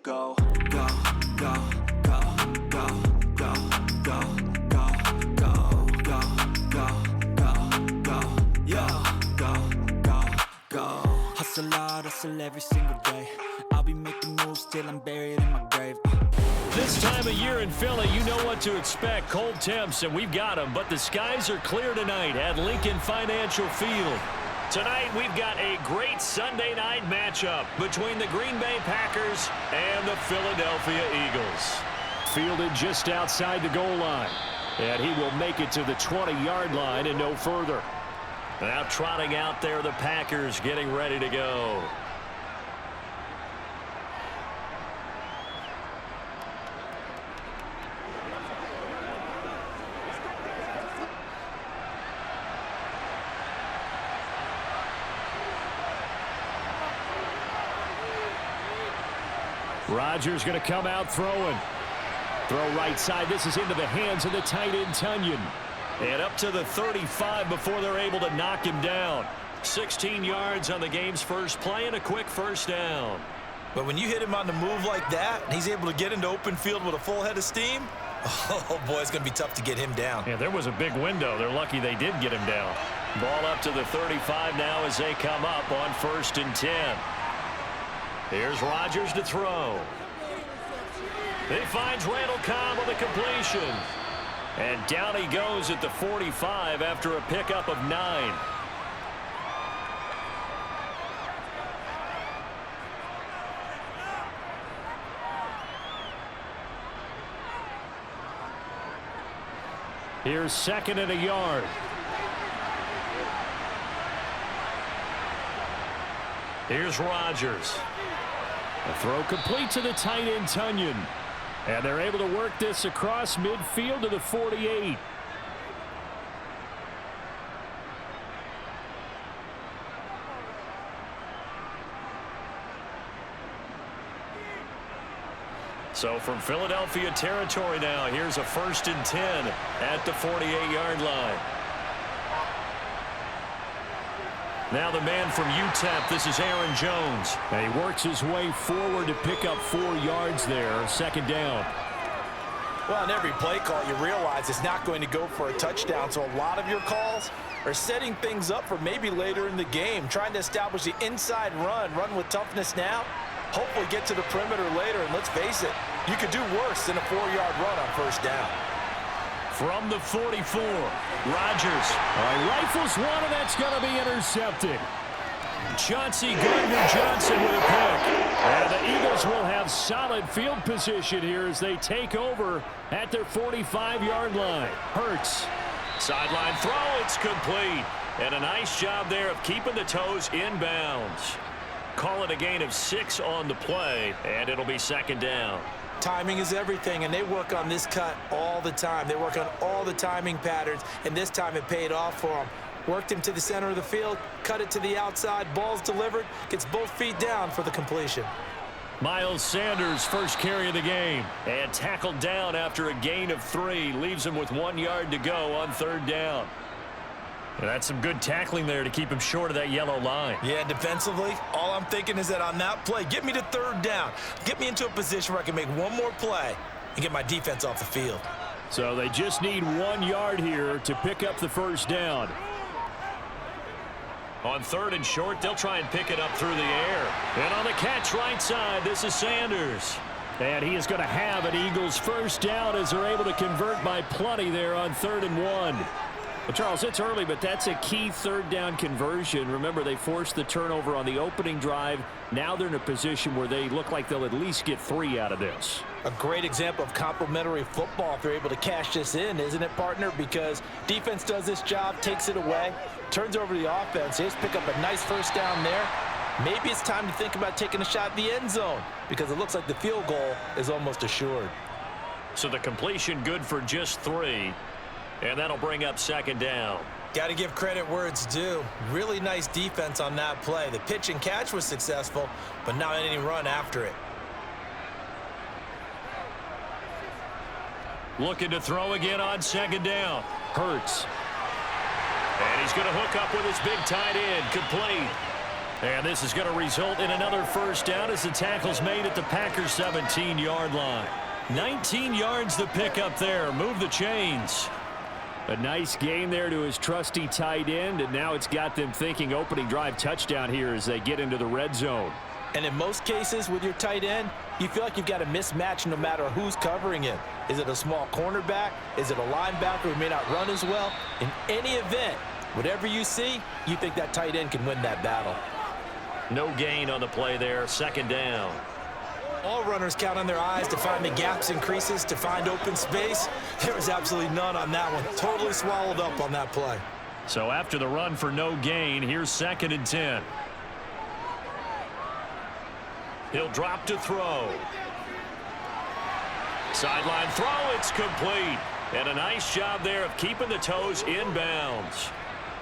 Go, go, go, go, go, go, go, go, go, go, go, go, go, yeah, go, go, go. Hustle hard, hustle every single day. I'll be making moves till I'm buried in my grave. This time of year in Philly, you know what to expect. Cold temps, and we've got them. But the skies are clear tonight at Lincoln Financial Field. Tonight, we've got a great Sunday night matchup between the Green Bay Packers and the Philadelphia Eagles. Fielded just outside the goal line. And he will make it to the 20-yard line and no further. Now trotting out there, the Packers getting ready to go. Rodgers going to come out throwing. Throw right side. This is into the hands of the tight end, Tunyon. And up to the 35 before they're able to knock him down. 16 yards on the game's first play and a quick first down. But when you hit him on the move like that, and he's able to get into open field with a full head of steam, oh boy, it's going to be tough to get him down. Yeah, there was a big window. They're lucky they did get him down. Ball up to the 35 now as they come up on 1st and 10. Here's Rodgers to throw. He finds Randall Cobb on the completion. And down he goes at the 45 after a pickup of 9. Here's 2nd and a yard. Here's Rodgers. A throw complete to the tight end, Tunyon. And they're able to work this across midfield to the 48. So from Philadelphia territory now, here's a 1st and 10 at the 48-yard line. Now the man from UTEP, this is Aaron Jones. And he works his way forward to pick up 4 yards there, 2nd down. Well, on every play call, you realize it's not going to go for a touchdown, so a lot of your calls are setting things up for maybe later in the game, trying to establish the inside run with toughness now, hopefully get to the perimeter later, and let's face it, you could do worse than a 4-yard run on 1st down. From the 44, Rodgers rifles one, and that's going to be intercepted. Chauncey Gardner-Johnson with a pick. And the Eagles will have solid field position here as they take over at their 45-yard line. Hurts. Sideline throw, it's complete. And a nice job there of keeping the toes inbounds. Call it a gain of 6 on the play, and it'll be 2nd down. Timing is everything, and they work on this cut all the time. They work on all the timing patterns, and this time it paid off for them. Worked him to the center of the field, cut it to the outside, ball's delivered, gets both feet down for the completion. Miles Sanders, first carry of the game, and tackled down after a gain of 3. Leaves him with 1 yard to go on 3rd down. And that's some good tackling there to keep him short of that yellow line. Yeah, defensively, all I'm thinking is that on that play, get me to 3rd down. Get me into a position where I can make one more play and get my defense off the field. So they just need 1 yard here to pick up the 1st down. On 3rd and short, they'll try and pick it up through the air. And on the catch right side, this is Sanders. And he is going to have an Eagles 1st down as they're able to convert by plenty there on 3rd and 1. Well, Charles, it's early, but that's a key 3rd down conversion. Remember, they forced the turnover on the opening drive. Now they're in a position where they look like they'll at least get 3 out of this. A great example of complementary football if they're able to cash this in, isn't it, partner? Because defense does this job, takes it away, turns over the offense. They just pick up a nice 1st down there. Maybe it's time to think about taking a shot at the end zone because it looks like the field goal is almost assured. So the completion good for just 3. And that'll bring up 2nd down. Got to give credit where it's due. Really nice defense on that play. The pitch and catch was successful, but not any run after it. Looking to throw again on 2nd down. Hurts. And he's going to hook up with his big tight end. Complete. And this is going to result in another first down as the tackle's made at the Packers' 17-yard line. 19 yards to pick up there. Move the chains. A nice gain there to his trusty tight end, and now it's got them thinking opening drive touchdown here as they get into the red zone. And in most cases with your tight end, you feel like you've got a mismatch no matter who's covering him. Is it a small cornerback? Is it a linebacker who may not run as well? In any event, whatever you see, you think that tight end can win that battle. No gain on the play there. Second down. All runners count on their eyes to find the gaps and creases, to find open space. There was absolutely none on that one. Totally swallowed up on that play. So after the run for no gain, here's 2nd and 10. He'll drop to throw. Sideline throw, it's complete. And a nice job there of keeping the toes inbounds.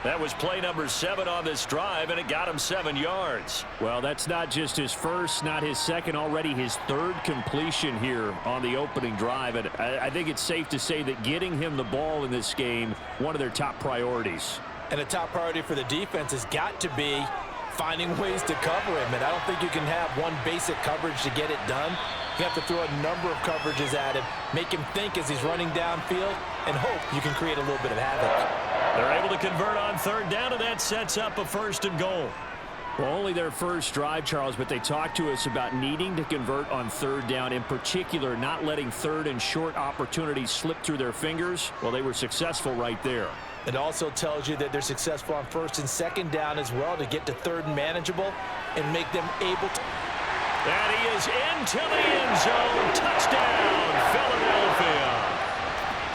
That was play number 7 on this drive, and it got him 7 yards. Well, that's not just his first, not his second, already his 3rd completion here on the opening drive. And I think it's safe to say that getting him the ball in this game, one of their top priorities. And a top priority for the defense has got to be finding ways to cover him. And I don't think you can have one basic coverage to get it done. You have to throw a number of coverages at him, make him think as he's running downfield, and hope you can create a little bit of havoc. They're able to convert on 3rd down, and that sets up a 1st and goal. Well, only their first drive, Charles, but they talked to us about needing to convert on 3rd down, in particular not letting 3rd and short opportunities slip through their fingers. Well, they were successful right there. It also tells you that they're successful on 1st and 2nd down as well to get to 3rd and manageable and make them able to. And he is into the end zone. Touchdown, Philadelphia.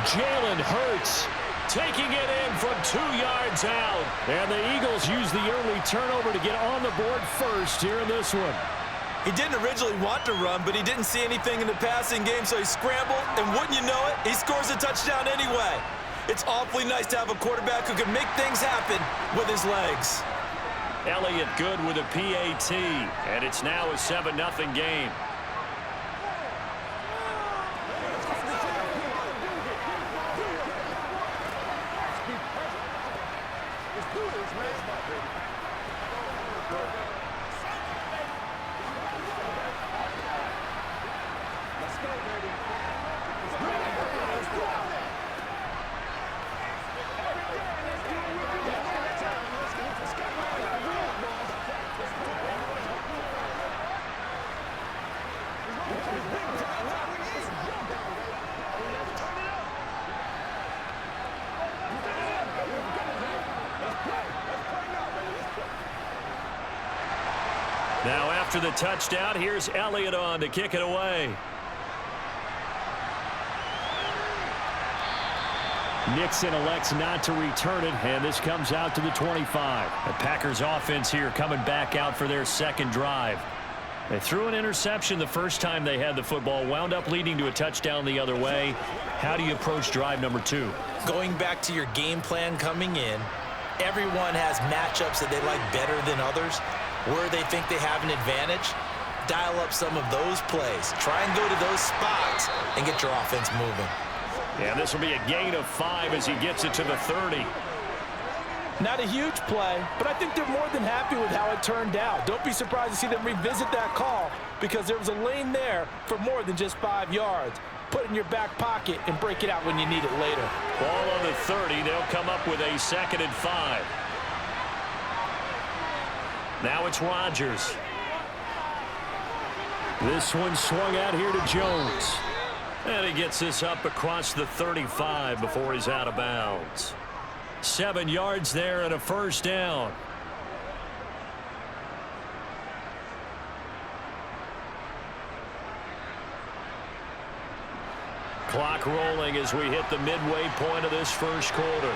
Jalen Hurts taking it in from 2 yards out. And the Eagles use the early turnover to get on the board first here in this one. He didn't originally want to run, but he didn't see anything in the passing game, so he scrambled, and wouldn't you know it, he scores a touchdown anyway. It's awfully nice to have a quarterback who can make things happen with his legs. Elliott good with a PAT, and it's now a 7-0 game. Now after the touchdown, here's Elliott on to kick it away. Nixon elects not to return it, and this comes out to the 25. The Packers offense here coming back out for their 2nd drive. They threw an interception the first time they had the football, wound up leading to a touchdown the other way. How do you approach drive number 2? Going back to your game plan coming in, everyone has matchups that they like better than others, where they think they have an advantage. Dial up some of those plays. Try and go to those spots and get your offense moving. Yeah, this will be a gain of 5 as he gets it to the 30. Not a huge play, but I think they're more than happy with how it turned out. Don't be surprised to see them revisit that call because there was a lane there for more than just 5 yards. Put it in your back pocket and break it out when you need it later. Ball on the 30. They'll come up with a 2nd and 5. Now it's Rodgers. This one swung out here to Jones. And he gets this up across the 35 before he's out of bounds. 7 yards there and a 1st down. Clock rolling as we hit the midway point of this 1st quarter.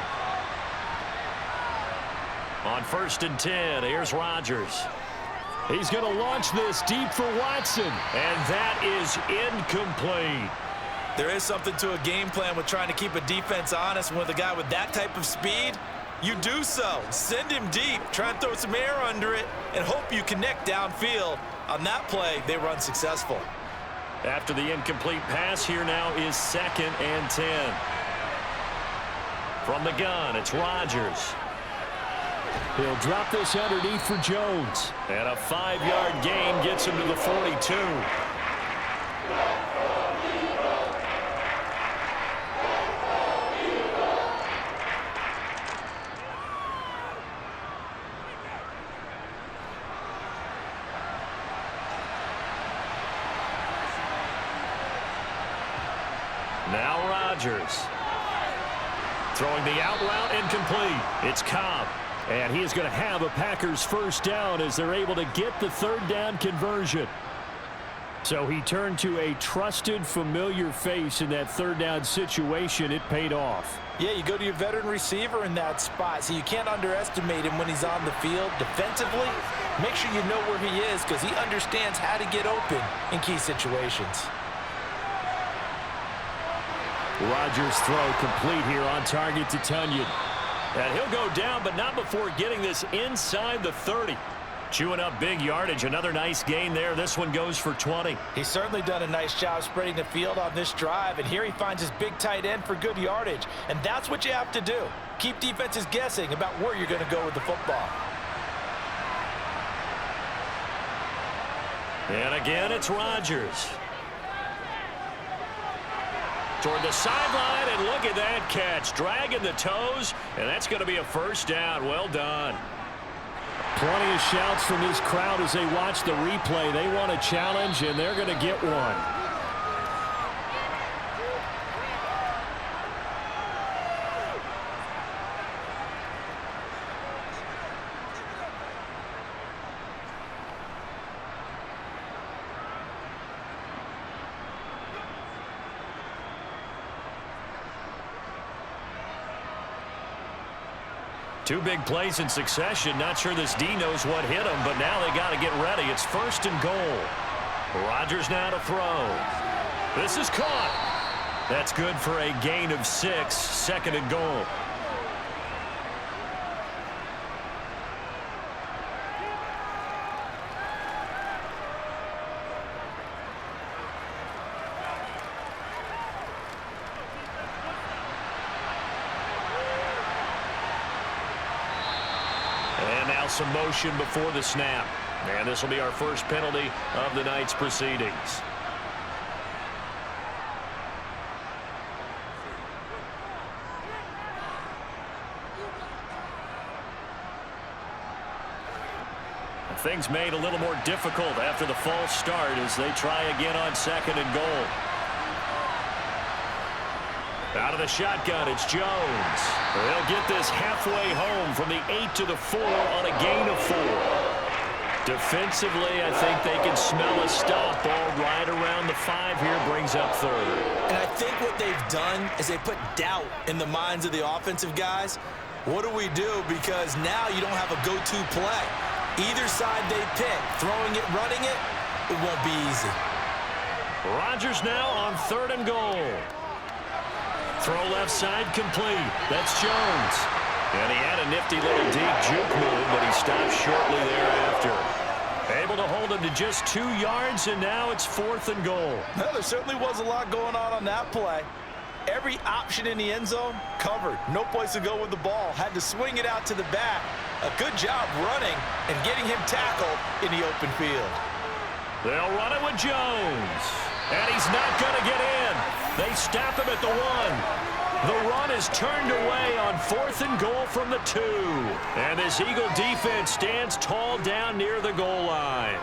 On 1st and 10, here's Rodgers. He's going to launch this deep for Watson, and that is incomplete. There is something to a game plan with trying to keep a defense honest. And with a guy with that type of speed, you do so. Send him deep, try and throw some air under it, and hope you connect downfield. On that play, they run successful. After the incomplete pass, here now is 2nd and 10. From the gun, it's Rodgers. He'll drop this underneath for Jones. And a 5-yard gain gets him to the 42. Now Rodgers. Throwing the out route incomplete. It's Cobb. And he is going to have a Packers first down as they're able to get the third down conversion. So he turned to a trusted, familiar face in that third down situation. It paid off. Yeah, you go to your veteran receiver in that spot, so you can't underestimate him when he's on the field. Defensively, make sure you know where he is because he understands how to get open in key situations. Rodgers' throw complete here on target to Tunyon. And he'll go down, but not before getting this inside the 30. Chewing up big yardage. Another nice gain there. This one goes for 20. He's certainly done a nice job spreading the field on this drive, and here he finds his big tight end for good yardage. And that's what you have to do. Keep defenses guessing about where you're going to go with the football. And again, it's Rodgers. Toward the sideline, and look at that catch. Dragging the toes, and that's going to be a first down. Well done. Plenty of shouts from this crowd as they watch the replay. They want a challenge, and they're going to get one. Two big plays in succession. Not sure this D knows what hit him, but now they got to get ready. It's first and goal. Rodgers now to throw. This is caught. That's good for a gain of 6. Second and goal. And now some motion before the snap. And this will be our first penalty of the night's proceedings. Things made a little more difficult after the false start as they try again on second and goal. Out of the shotgun, it's Jones. They'll get this halfway home from the 8 to the 4 on a gain of 4. Defensively, I think they can smell a stop. Ball right around the 5 here, brings up third. And I think what they've done is they put doubt in the minds of the offensive guys. What do we do? Because now you don't have a go-to play. Either side they pick, throwing it, running it, it won't be easy. Rodgers now on third and goal. Throw left side complete. That's Jones. And he had a nifty little deep juke move, but he stopped shortly thereafter. Able to hold him to just 2 yards, and now it's fourth and goal. Well, there certainly was a lot going on that play. Every option in the end zone covered. No place to go with the ball. Had to swing it out to the back. A good job running and getting him tackled in the open field. They'll run it with Jones. And he's not going to get in. They stop him at the 1. The run is turned away on fourth and goal from the 2. And this Eagle defense stands tall down near the goal line.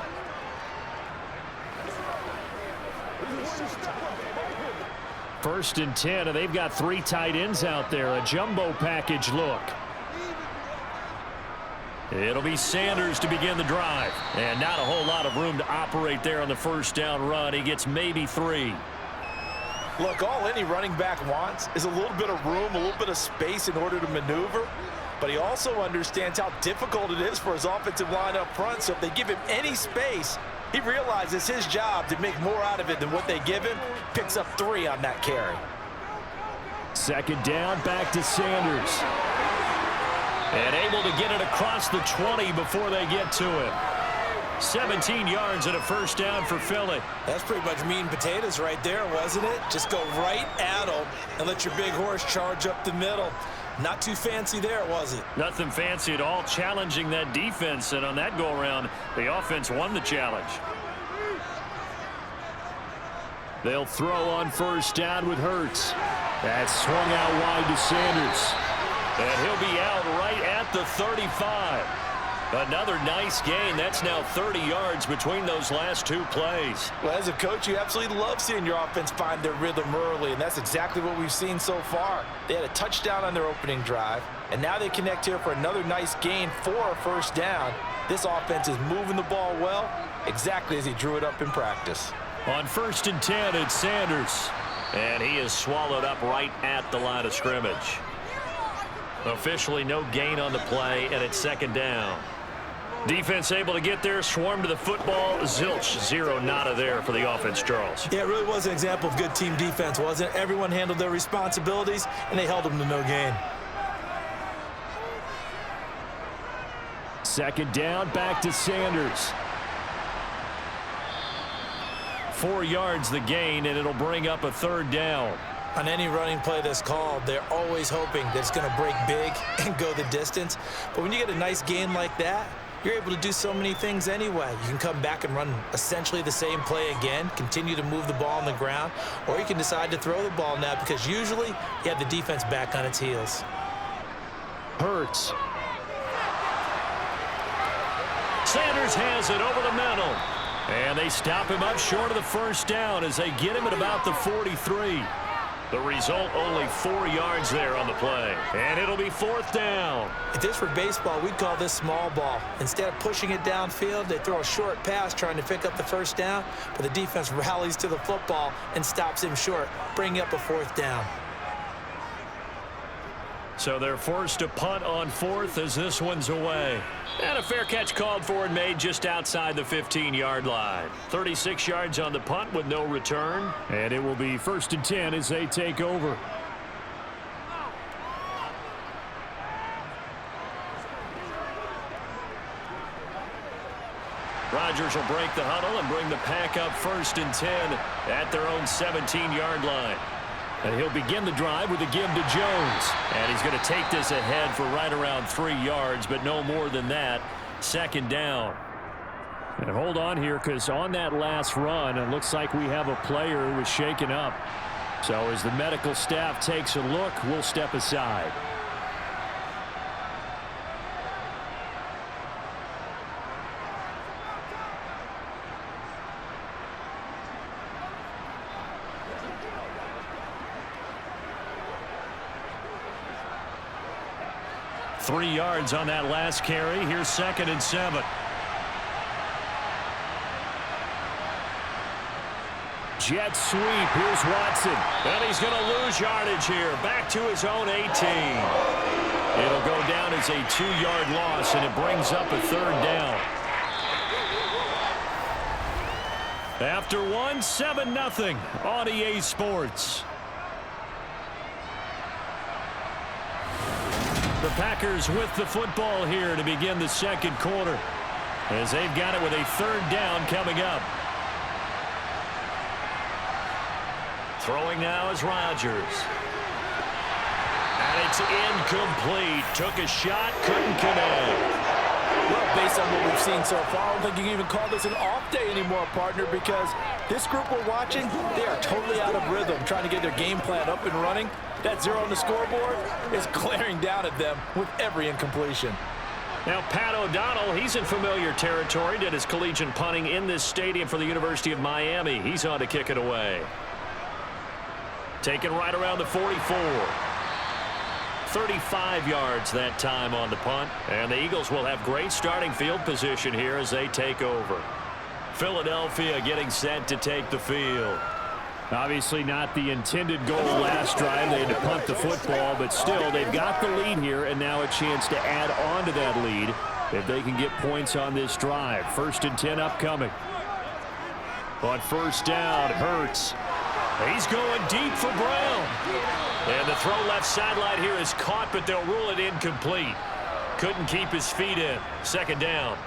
First and 10, and they've got 3 tight ends out there. A jumbo package look. It'll be Sanders to begin the drive. And not a whole lot of room to operate there on the first down run. He gets maybe 3. Look, all any running back wants is a little bit of room, a little bit of space in order to maneuver. But he also understands how difficult it is for his offensive line up front. So if they give him any space, he realizes his job to make more out of it than what they give him. Picks up 3 on that carry. Second down, back to Sanders. And able to get it across the 20 before they get to it. 17 yards and a first down for Philly. That's pretty much meat and potatoes right there, wasn't it? Just go right at them and let your big horse charge up the middle. Not too fancy there, was it? Nothing fancy at all, challenging that defense, and on that go-around, the offense won the challenge. They'll throw on first down with Hurts. That's swung out wide to Sanders. And he'll be out right at the 35. Another nice gain. That's now 30 yards between those last two plays. Well, as a coach, you absolutely love seeing your offense find their rhythm early, and that's exactly what we've seen so far. They had a touchdown on their opening drive, and now they connect here for another nice gain for a first down. This offense is moving the ball well, exactly as he drew it up in practice. On 1st and 10, it's Sanders. And he is swallowed up right at the line of scrimmage. Officially no gain on the play, and it's 2nd down. Defense able to get there, swarm to the football. Zilch, zero nada there for the offense, Charles. Yeah, it really was an example of good team defense, wasn't it? Everyone handled their responsibilities, and they held them to no gain. 2nd down, back to Sanders. 4 yards the gain, and it'll bring up a 3rd down. On any running play that's called, they're always hoping that it's going to break big and go the distance. But when you get a nice gain like that, you're able to do so many things anyway. You can come back and run essentially the same play again, continue to move the ball on the ground, or you can decide to throw the ball now because usually you have the defense back on its heels. Hurts. Sanders has it over the middle. And they stop him up short of the first down as they get him at about the 43. The result, only 4 yards there on the play. And it'll be 4th down. If this were baseball, we'd call this small ball. Instead of pushing it downfield, they throw a short pass trying to pick up the first down, but the defense rallies to the football and stops him short, bringing up a 4th down. So they're forced to punt on 4th as this one's away. And a fair catch called for and made just outside the 15-yard line. 36 yards on the punt with no return. And it will be 1st and 10 as they take over. Rodgers will break the huddle and bring the pack up 1st and 10 at their own 17-yard line. And he'll begin the drive with a give to Jones. And he's going to take this ahead for right around 3 yards, but no more than that. 2nd down. And hold on here, because on that last run, it looks like we have a player who was shaken up. So as the medical staff takes a look, we'll step aside. Three yards on that last carry. Here's 2nd and 7. Jet sweep. Here's Watson. And he's going to lose yardage here. Back to his own 18. It'll go down as a 2-yard loss, and it brings up a 3rd down. After one, 7-0 on EA Sports. The Packers with the football here to begin the 2nd quarter, as they've got it with a 3rd down coming up. Throwing now is Rodgers. And it's incomplete. Took a shot, couldn't connect. Well, based on what we've seen so far, I don't think you can even call this an off day anymore, partner, because this group we're watching, they are totally out of rhythm, trying to get their game plan up and running. That 0 on the scoreboard is glaring down at them with every incompletion. Now, Pat O'Donnell, he's in familiar territory. Did his collegiate punting in this stadium for the University of Miami. He's on to kick it away. Taken right around the 44. 35 yards that time on the punt. And the Eagles will have great starting field position here as they take over. Philadelphia getting set to take the field. Obviously not the intended goal last drive. They had to punt the football, but still they've got the lead here, and now a chance to add on to that lead if they can get points on this drive. 1st and 10 upcoming. On 1st down, Hurts. He's going deep for Brown. And the throw left sideline here is caught, but they'll rule it incomplete. Couldn't keep his feet in. 2nd down.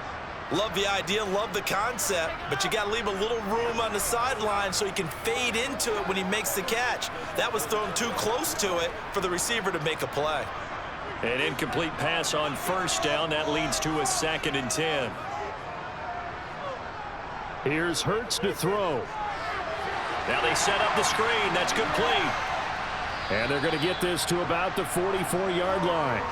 Love the idea, love the concept, but you got to leave a little room on the sideline so he can fade into it when he makes the catch. That was thrown too close to it for the receiver to make a play. An incomplete pass on first down. That leads to a 2nd and 10. Here's Hurts to throw. Now they set up the screen. That's complete. And they're going to get this to about the 44-yard line.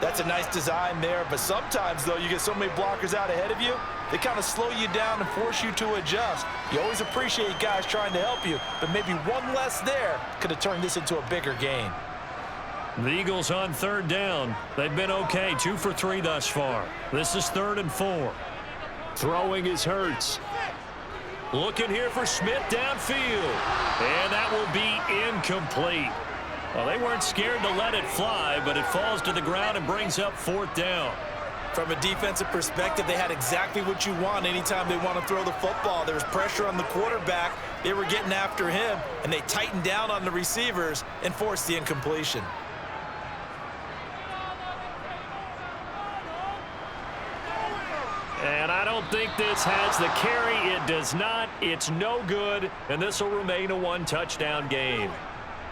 That's a nice design there, but sometimes, though, you get so many blockers out ahead of you, they kind of slow you down and force you to adjust. You always appreciate guys trying to help you, but maybe one less there could have turned this into a bigger game. The Eagles on 3rd down. They've been okay, 2 for 3 thus far. This is 3rd and 4. Throwing is Hurts. Looking here for Smith downfield. And that will be incomplete. Well, they weren't scared to let it fly, but it falls to the ground and brings up 4th down. From a defensive perspective, they had exactly what you want anytime they want to throw the football. There was pressure on the quarterback. They were getting after him, and they tightened down on the receivers and forced the incompletion. And I don't think this has the carry. It does not. It's no good, and this will remain a 1-touchdown game.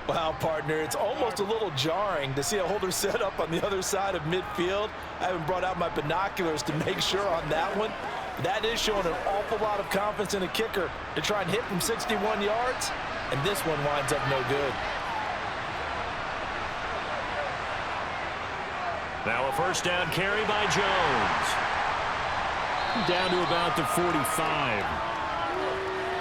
Wow, partner, it's almost a little jarring to see a holder set up on the other side of midfield. I haven't brought out my binoculars to make sure on that one. That is showing an awful lot of confidence in a kicker to try and hit from 61 yards, and this one winds up no good. Now a 1st down carry by Jones. Down to about the 45.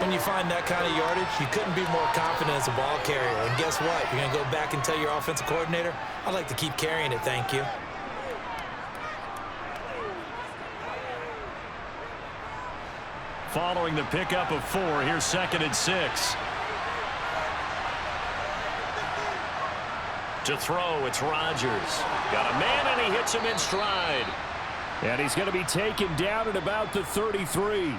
When you find that kind of yardage, you couldn't be more confident as a ball carrier. And guess what? You're going to go back and tell your offensive coordinator, I'd like to keep carrying it, thank you. Following the pickup of 4, here's 2nd and 6. To throw, it's Rodgers. Got a man, and he hits him in stride. And he's going to be taken down at about the 33.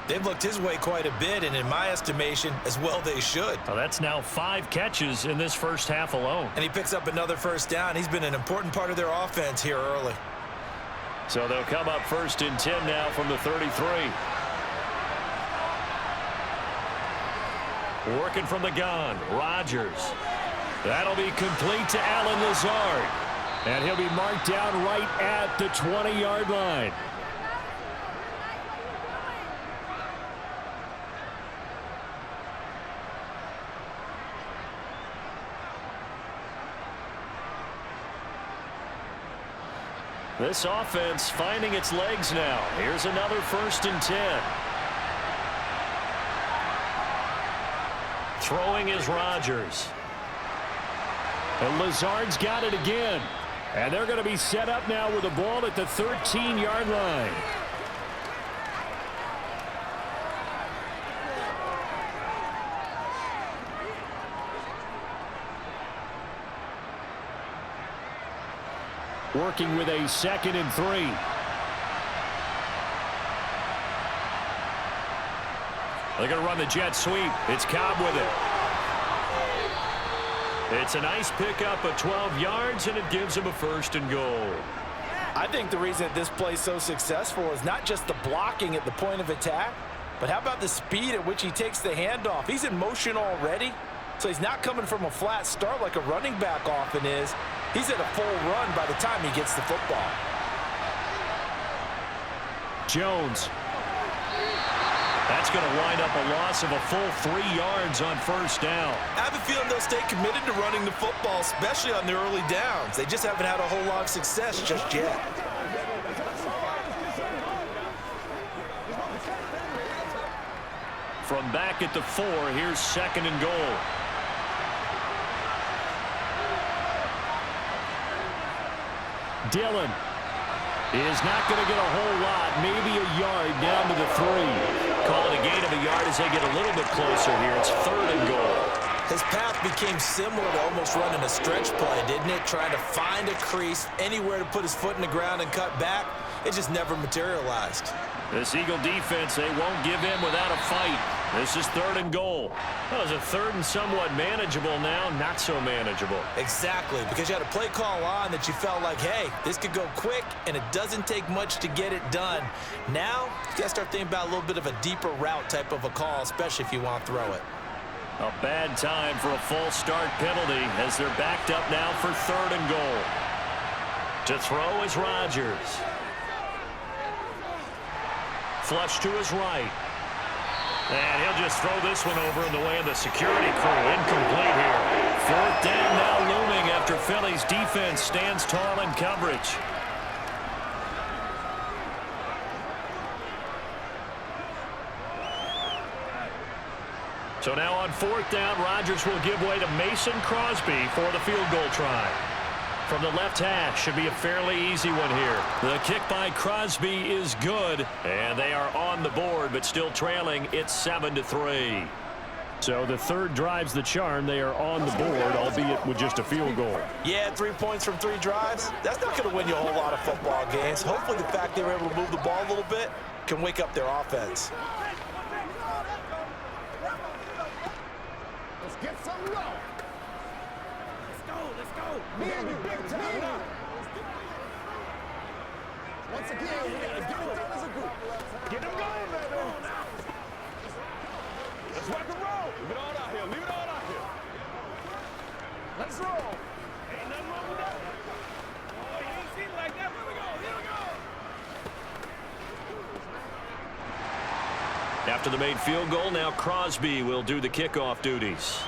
They've looked his way quite a bit, and in my estimation, as well they should. Well, that's now 5 catches in this first half alone. And he picks up another 1st down. He's been an important part of their offense here early. So they'll come up 1st and 10 now from the 33. Working from the gun, Rodgers. That'll be complete to Allen Lazard. And he'll be marked down right at the 20-yard line. This offense finding its legs now. Here's another 1st and 10. Throwing is Rodgers. And Lazard's got it again. And they're going to be set up now with the ball at the 13-yard line. Working with a 2nd and 3. They're going to run the jet sweep. It's Cobb with it. It's a nice pickup of 12 yards, and it gives him a 1st and goal. I think the reason that this play is so successful is not just the blocking at the point of attack, but how about the speed at which he takes the handoff? He's in motion already, so he's not coming from a flat start like a running back often is. He's at a full run by the time he gets the football. Jones. That's going to wind up a loss of a full 3 yards on 1st down. I have a feeling they'll stay committed to running the football, especially on the early downs. They just haven't had a whole lot of success just yet. From back at the 4, here's 2nd and goal. Dillon is not going to get a whole lot, maybe a yard down to the 3. Call it a gain of a yard as they get a little bit closer here. It's 3rd and goal. His path became similar to almost running a stretch play, didn't it? Trying to find a crease, anywhere to put his foot in the ground and cut back. It just never materialized. This Eagle defense, they won't give in without a fight. This is 3rd and goal. That was a 3rd and somewhat manageable now, not so manageable. Exactly, because you had a play call on that you felt like, hey, this could go quick, and it doesn't take much to get it done. Now, you got to start thinking about a little bit of a deeper route type of a call, especially if you want to throw it. A bad time for a false start penalty as they're backed up now for 3rd and goal. To throw is Rodgers. Flush to his right. And he'll just throw this one over in the way of the security crew. Incomplete here. 4th down now looming after Philly's defense stands tall in coverage. So now on 4th down, Rodgers will give way to Mason Crosby for the field goal try. From the left hash, should be a fairly easy one here. The kick by Crosby is good, and they are on the board, but still trailing. It's 7-3. So the 3rd drives the charm. They are on the board, albeit with just a field goal. Yeah, 3 points from 3 drives. That's not going to win you a whole lot of football games. Hopefully the fact they were able to move the ball a little bit can wake up their offense. Let's get some love. Let's go. Me and you big time now. Once again, we gotta get it done as a group. Get them going, baby. Let's rock and roll. Leave it all out here. Let's roll. Ain't nothing wrong with that. Oh, you ain't seen it like that. Here we go. After the made field goal, now Crosby will do the kickoff duties.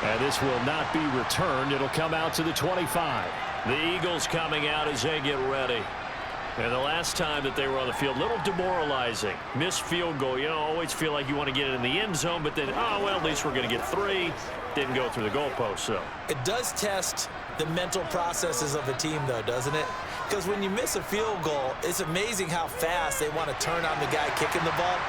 And this will not be returned. It'll come out to the 25. The Eagles coming out as they get ready. And the last time that they were on the field, a little demoralizing. Missed field goal. You know, always feel like you want to get it in the end zone, but then, oh, well, at least we're going to get 3. Didn't go through the goalpost, though. It does test the mental processes of a team, though, doesn't it? Because when you miss a field goal, it's amazing how fast they want to turn on the guy kicking the ball.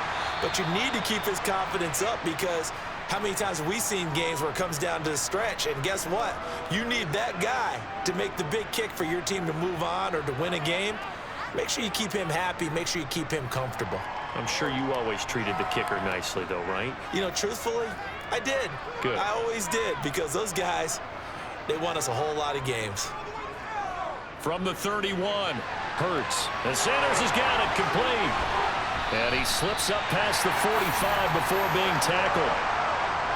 But you need to keep his confidence up because how many times have we seen games where it comes down to the stretch? And guess what? You need that guy to make the big kick for your team to move on or to win a game. Make sure you keep him happy. Make sure you keep him comfortable. I'm sure you always treated the kicker nicely, though, right? You know, truthfully, I did. Good. I always did because those guys, they won us a whole lot of games. From the 31, Hurts. And Sanders has got it complete. And he slips up past the 45 before being tackled.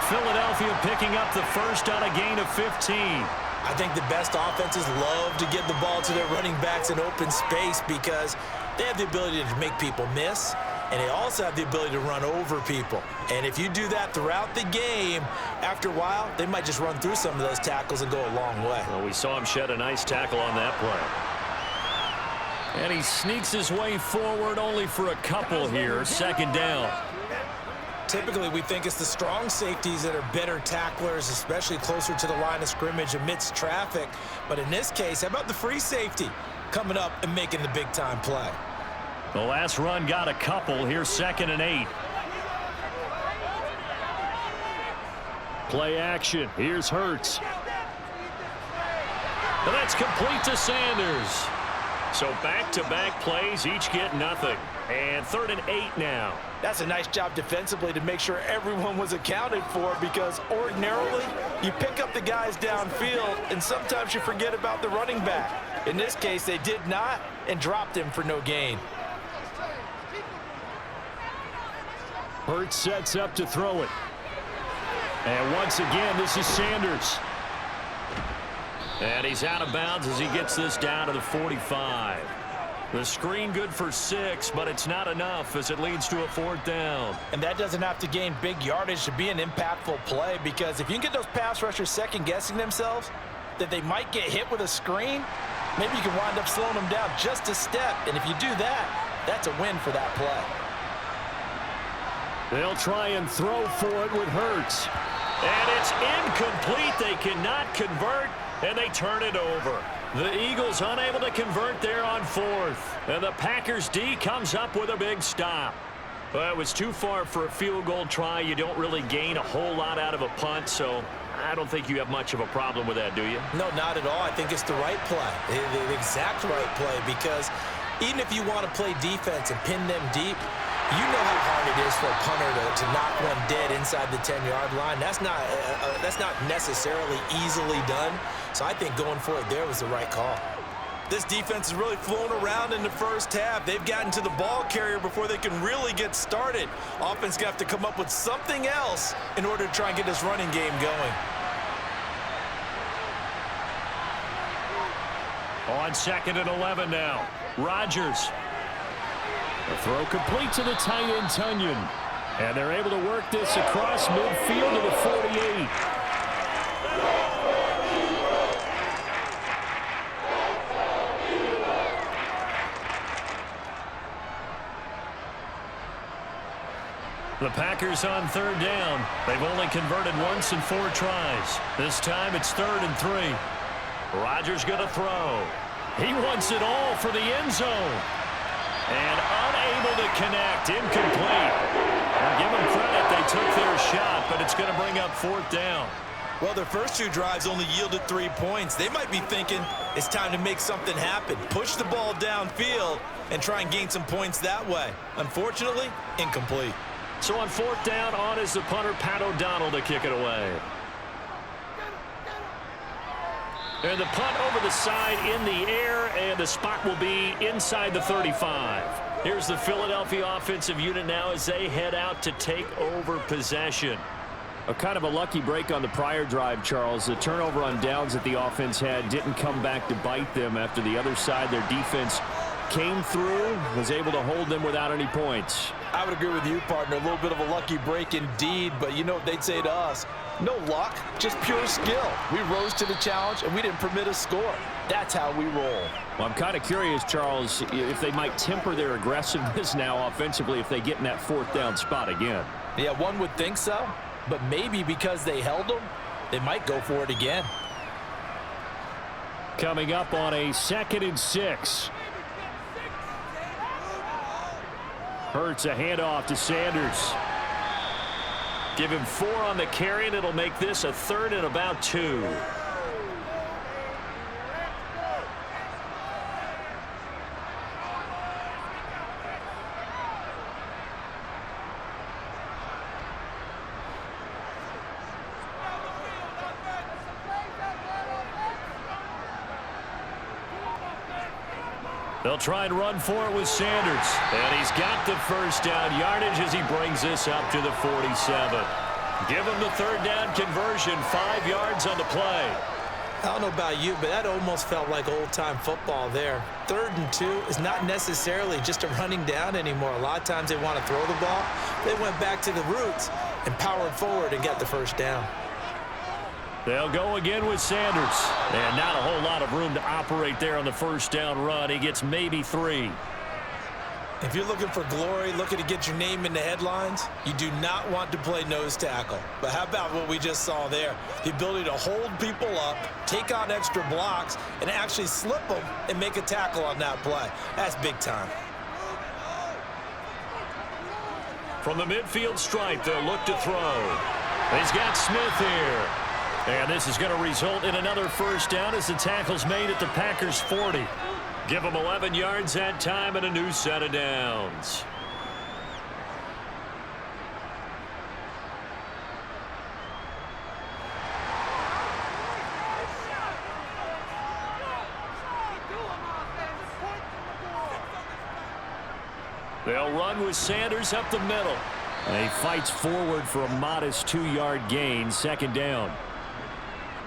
Philadelphia picking up the first on a gain of 15. I think the best offenses love to get the ball to their running backs in open space because they have the ability to make people miss, and they also have the ability to run over people. And if you do that throughout the game, after a while, they might just run through some of those tackles and go a long way. Well, we saw him shed a nice tackle on that play. And he sneaks his way forward only for a couple here. 2nd down. Typically, we think it's the strong safeties that are better tacklers, especially closer to the line of scrimmage amidst traffic. But in this case, how about the free safety coming up and making the big-time play? The last run got a couple. Here's 2nd and 8. Play action. Here's Hurts. And that's complete to Sanders. So back-to-back plays, each get nothing. And 3rd and 8 now. That's a nice job defensively to make sure everyone was accounted for because ordinarily you pick up the guys downfield and sometimes you forget about the running back. In this case, they did not and dropped him for no gain. Hurts sets up to throw it. And once again, this is Sanders. And he's out of bounds as he gets this down to the 45. The screen good for 6, but it's not enough as it leads to a 4th down. And that doesn't have to gain big yardage to be an impactful play because if you can get those pass rushers second-guessing themselves that they might get hit with a screen, maybe you can wind up slowing them down just a step. And if you do that, that's a win for that play. They'll try and throw for it with Hurts. And it's incomplete. They cannot convert, and they turn it over. The Eagles unable to convert there on 4th. And the Packers D comes up with a big stop. Well, it was too far for a field goal try. You don't really gain a whole lot out of a punt, so I don't think you have much of a problem with that, do you? No, not at all. I think it's the right play, the exact right play, because even if you want to play defense and pin them deep, you know how hard it is for a punter to knock one dead inside the 10-yard line. That's not necessarily easily done. So I think going for it there was the right call. This defense is really flown around in the first half. They've gotten to the ball carrier before they can really get started. Offense going to have to come up with something else in order to try and get this running game going. On 2nd and 11 now. Rodgers. The throw complete to the tight end, Tunyon. And they're able to work this across midfield to the 48. The Packers on 3rd down. They've only converted once in 4 tries. This time it's 3rd and 3. Rodgers going to throw. He wants it all for the end zone. And unable to connect. Incomplete. Now give them credit. They took their shot, but it's going to bring up 4th down. Well, their first 2 drives only yielded 3 points. They might be thinking it's time to make something happen. Push the ball downfield and try and gain some points that way. Unfortunately, incomplete. So on 4th down, on is the punter, Pat O'Donnell, to kick it away. And the punt over the side in the air, and the spot will be inside the 35. Here's the Philadelphia offensive unit now as they head out to take over possession. A kind of a lucky break on the prior drive, Charles. The turnover on downs that the offense had didn't come back to bite them after the other side. Their defense came through, was able to hold them without any points. I would agree with you, partner. A little bit of a lucky break indeed, but you know what they'd say to us? No luck, just pure skill. We rose to the challenge, and we didn't permit a score. That's how we roll. Well, I'm kind of curious, Charles, if they might temper their aggressiveness now offensively if they get in that 4th down spot again. Yeah, one would think so, but maybe because they held them, they might go for it again. Coming up on a 2nd and 6. Hurts a handoff to Sanders. Give him 4 on the carry, and it'll make this a 3rd and about 2. They'll try and run for it with Sanders. And he's got the 1st down yardage as he brings this up to the 47. Give him the 3rd down conversion, 5 yards on the play. I don't know about you, but that almost felt like old-time football there. 3rd and 2 is not necessarily just a running down anymore. A lot of times they want to throw the ball. They went back to the roots and powered forward and got the 1st down. They'll go again with Sanders. And not a whole lot of room to operate there on the 1st down run. He gets maybe 3. If you're looking for glory, looking to get your name in the headlines, you do not want to play nose tackle. But how about what we just saw there? The ability to hold people up, take on extra blocks, and actually slip them and make a tackle on that play. That's big time. From the midfield stripe, they'll look to throw. He's got Smith here. And this is going to result in another 1st down as the tackle's made at the Packers' 40. Give them 11 yards that time and a new set of downs. They'll run with Sanders up the middle. And he fights forward for a modest 2-yard gain, 2nd down.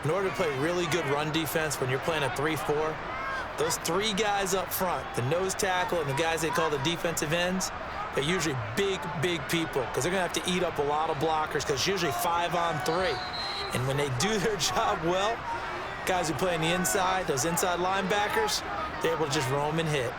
In order to play really good run defense when you're playing a 3-4, those 3 guys up front, the nose tackle and the guys they call the defensive ends, they're usually big, big people because they're going to have to eat up a lot of blockers because it's usually 5 on 3. And when they do their job well, guys who play on the inside, those inside linebackers, they're able to just roam and hit.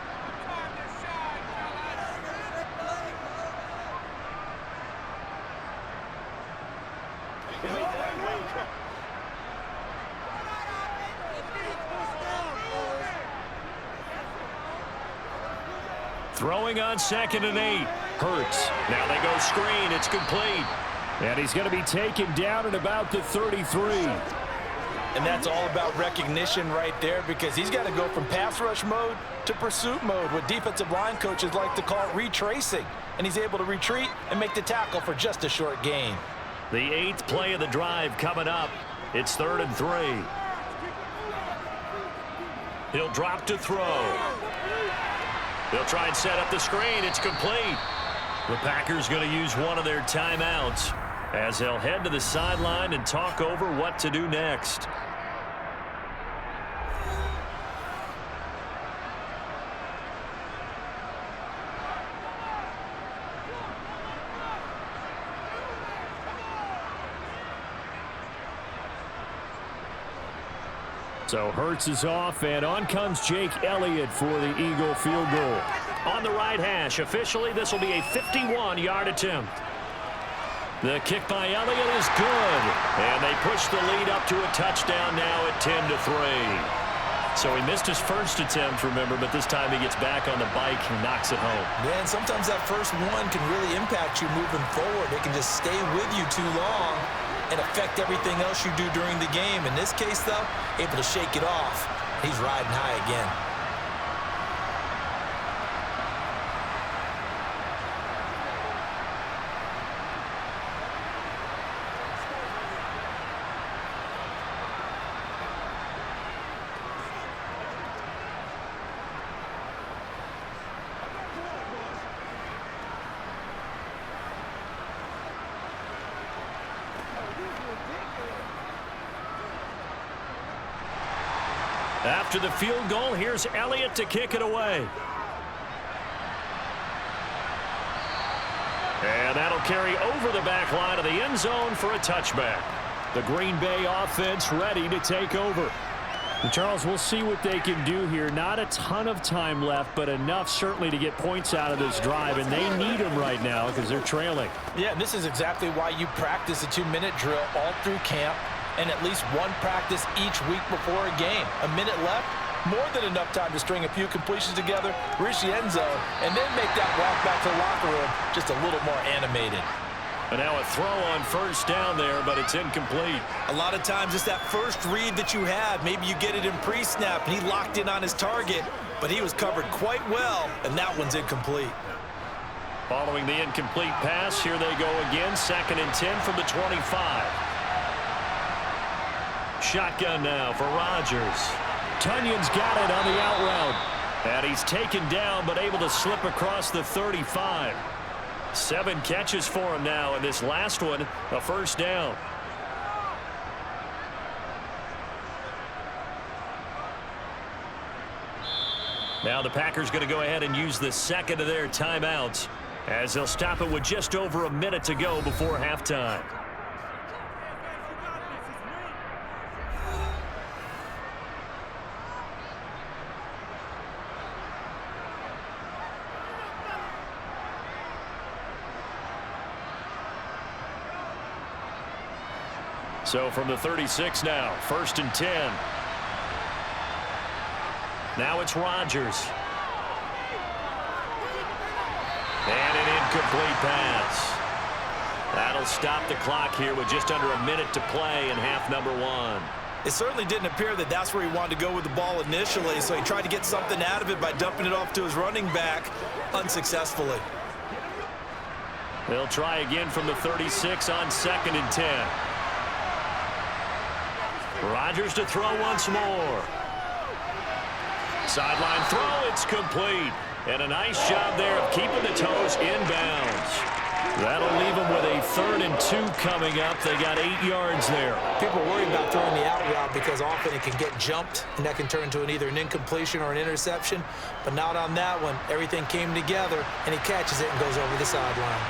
Throwing on 2nd and 8. Hurts. Now they go screen. It's complete. And he's going to be taken down at about the 33. And that's all about recognition right there because he's got to go from pass rush mode to pursuit mode, what defensive line coaches like to call retracing. And he's able to retreat and make the tackle for just a short gain. The 8th play of the drive coming up. It's 3rd and 3. He'll drop to throw. They'll try and set up the screen. It's complete. The Packers going to use one of their timeouts as they'll head to the sideline and talk over what to do next. So Hurts is off, and on comes Jake Elliott for the Eagle field goal. On the right hash, officially this will be a 51-yard attempt. The kick by Elliott is good, and they push the lead up to a touchdown now at 10-3. So he missed his first attempt, remember, but this time he gets back on the bike and knocks it home. Man, sometimes that first one can really impact you moving forward. It can just stay with you too long and affect everything else you do during the game. In this case, though, able to shake it off. He's riding high again. After the field goal, here's Elliott to kick it away. And that'll carry over the back line of the end zone for a touchback. The Green Bay offense ready to take over. And Charles, we'll see what they can do here. Not a ton of time left, but enough certainly to get points out of this drive, and they need them right now because they're trailing. Yeah, this is exactly why you practice a 2-minute drill all through camp, and at least one practice each week before a game. A minute left, more than enough time to string a few completions together, reach the end zone, and then make that walk back to the locker room just a little more animated. And now a throw on first down there, but it's incomplete. A lot of times it's that first read that you have. Maybe you get it in pre-snap, and he locked in on his target, but he was covered quite well, and that one's incomplete. Following the incomplete pass, here they go again, 2nd and 10 from the 25. Shotgun now for Rodgers. Tunyon's got it on the out route. And he's taken down but able to slip across the 35. 7 catches for him now, and this last one, a first down. Now the Packers going to go ahead and use the second of their timeouts as they'll stop it with just over a minute to go before halftime. So from the 36 now, 1st and 10. Now it's Rodgers. And an incomplete pass. That'll stop the clock here with just under a minute to play in half number 1. It certainly didn't appear that that's where he wanted to go with the ball initially, so he tried to get something out of it by dumping it off to his running back unsuccessfully. They'll try again from the 36 on 2nd and 10. Rodgers to throw once more. Sideline throw, it's complete. And a nice job there of keeping the toes inbounds. That'll leave them with a 3rd and 2 coming up. They got 8 yards there. People worry about throwing the out route because often it can get jumped, and that can turn into either an incompletion or an interception. But not on that one. Everything came together, and he catches it and goes over the sideline.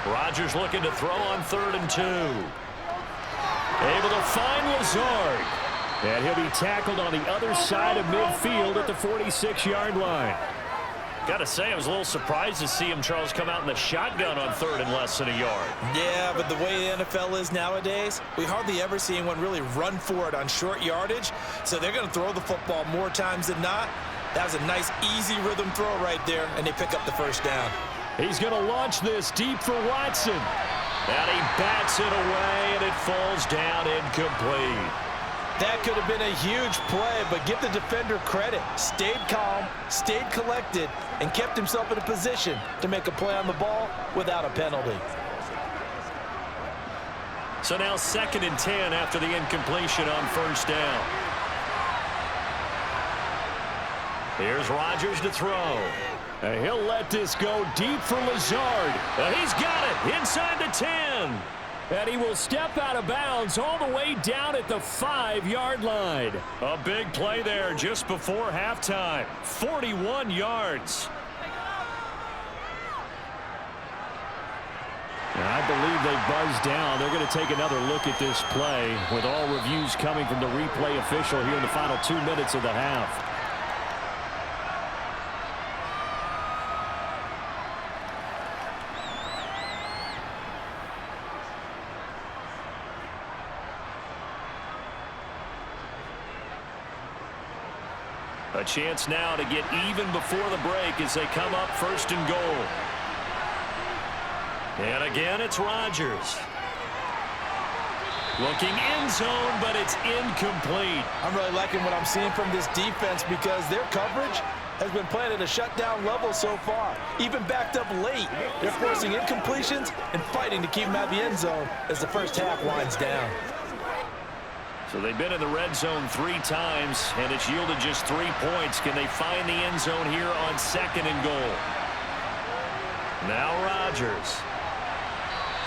Rodgers looking to throw on 3rd and 2. Able to find Lazard. And he'll be tackled on the other side of midfield at the 46-yard line. Got to say, I was a little surprised to see him, Charles, come out in the shotgun on 3rd and less than a yard. Yeah, but the way the NFL is nowadays, we hardly ever see anyone really run for it on short yardage. So they're going to throw the football more times than not. That was a nice, easy rhythm throw right there, and they pick up the first down. He's going to launch this deep for Watson. And he bats it away, and it falls down incomplete. That could have been a huge play, but give the defender credit. Stayed calm, stayed collected, and kept himself in a position to make a play on the ball without a penalty. So now 2nd and 10 after the incompletion on first down. Here's Rodgers to throw. He'll let this go deep for Lazard. He's got it inside the 10. And he will step out of bounds all the way down at the 5-yard line. A big play there just before halftime. 41 yards. I believe they buzzed down. They're going to take another look at this play with all reviews coming from the replay official here in the final 2 minutes of the half. A chance now to get even before the break as they come up 1st and goal. And again, it's Rodgers. Looking end zone, but it's incomplete. I'm really liking what I'm seeing from this defense because their coverage has been playing at a shutdown level so far. Even backed up late, they're forcing incompletions and fighting to keep them out of the end zone as the first half winds down. So they've been in the red zone 3 times, and it's yielded just 3 points. Can they find the end zone here on 2nd and goal? Now Rodgers.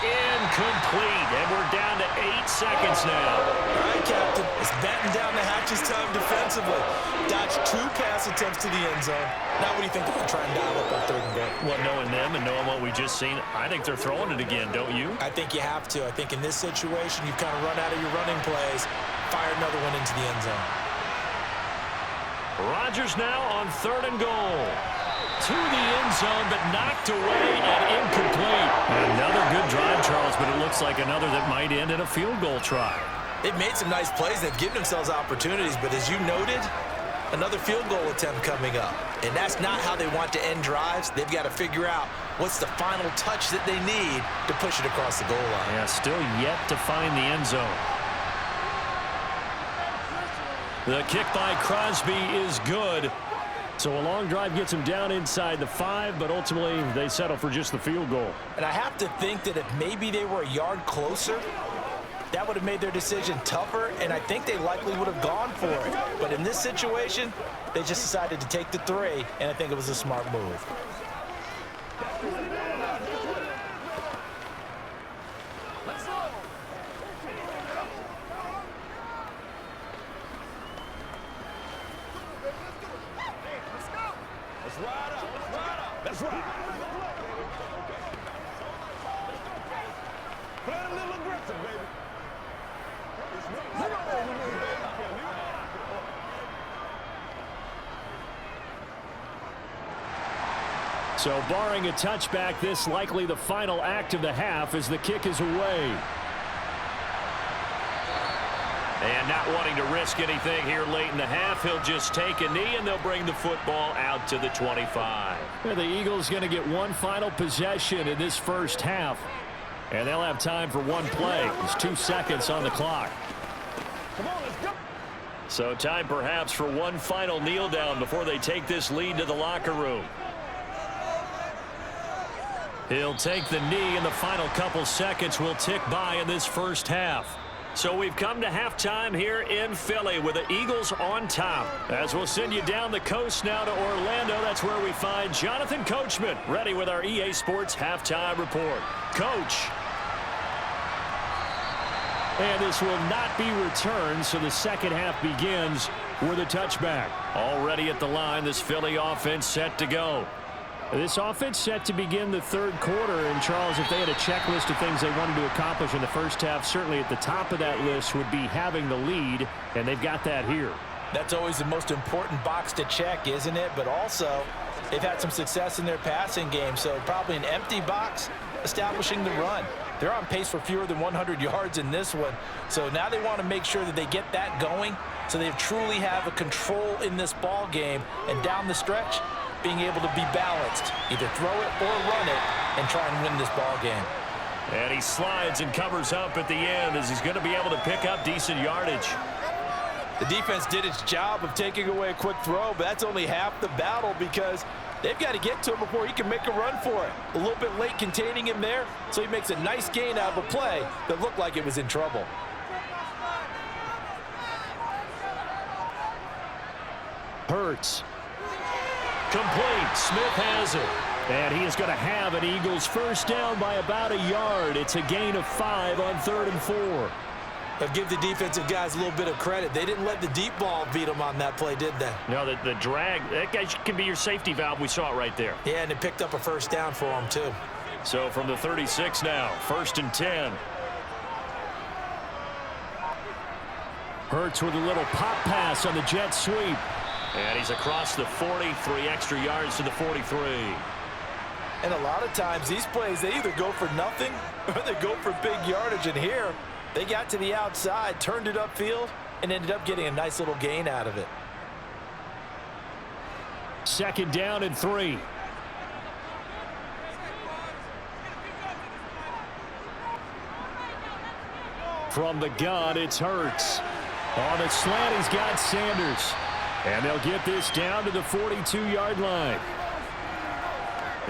Incomplete, and we're down to 8 seconds now. All right, Captain. It's batten down the hatches time defensively. Dodged 2 pass attempts to the end zone. Now what do you think they're going to try and dial up on 3rd and goal? Well, knowing them and knowing what we just seen, I think they're throwing it again, don't you? I think you have to. I think in this situation, you've kind of run out of your running plays. Fire another one into the end zone. Rodgers now on 3rd and goal. To the end zone, but knocked away and incomplete. Another good drive, Charles, but it looks like another that might end in a field goal try. They've made some nice plays. They've given themselves opportunities, but as you noted, another field goal attempt coming up. And that's not how they want to end drives. They've got to figure out what's the final touch that they need to push it across the goal line. Yeah, still yet to find the end zone. The kick by Crosby is good. So a long drive gets him down inside the 5, but ultimately they settle for just the field goal. And I have to think that if maybe they were a yard closer, that would have made their decision tougher, and I think they likely would have gone for it. But in this situation, they just decided to take the 3, and I think it was a smart move. Let's ride. Play a little aggressive, baby. So barring a touchback, this likely the final act of the half as the kick is away. And not wanting to risk anything here late in the half, he'll just take a knee, and they'll bring the football out to the 25. Yeah, the Eagles going to get one final possession in this first half. And they'll have time for one play. There's 2 seconds on the clock. Come on, let's go. So time perhaps for one final kneel down before they take this lead to the locker room. He'll take the knee, and the final couple seconds will tick by in this first half. So we've come to halftime here in Philly with the Eagles on top. As we'll send you down the coast now to Orlando, that's where we find Jonathan Coachman ready with our EA Sports halftime report. Coach. And this will not be returned, so the second half begins with a touchback. Already at the line, this Philly offense set to go. This offense set to begin the third quarter, and Charles, if they had a checklist of things they wanted to accomplish in the first half, certainly at the top of that list would be having the lead, and they've got that here. That's always the most important box to check, isn't it? But also, they've had some success in their passing game, so probably an empty box establishing the run. They're on pace for fewer than 100 yards in this one, so now they want to make sure that they get that going so they truly have a control in this ball game, and down the stretch, being able to be balanced, either throw it or run it, and try and win this ball game. And he slides and covers up at the end as he's going to be able to pick up decent yardage. The defense did its job of taking away a quick throw, but that's only half the battle because They've got to get to him before he can make a run for it. A little bit late containing him there, so he makes a nice gain out of a play that looked like it was in trouble. Hurts. Complete. Smith has it. And he is going to have an Eagles first down by about a yard. It's a gain of 5 on 3rd and 4. I'll give the defensive guys a little bit of credit. They didn't let the deep ball beat them on that play, did they? No, the drag, that guy can be your safety valve. We saw it right there. Yeah, and it picked up a first down for them, too. So from the 36 now, 1st and 10. Hurts with a little pop pass on the jet sweep. And he's across the 40, 3 extra yards to the 43. And a lot of times these plays, they either go for nothing or they go for big yardage. And here, they got to the outside, turned it upfield, and ended up getting a nice little gain out of it. 2nd down and 3. From the gun, it's Hurts. On the slant, he's got Sanders. And they'll get this down to the 42-yard line.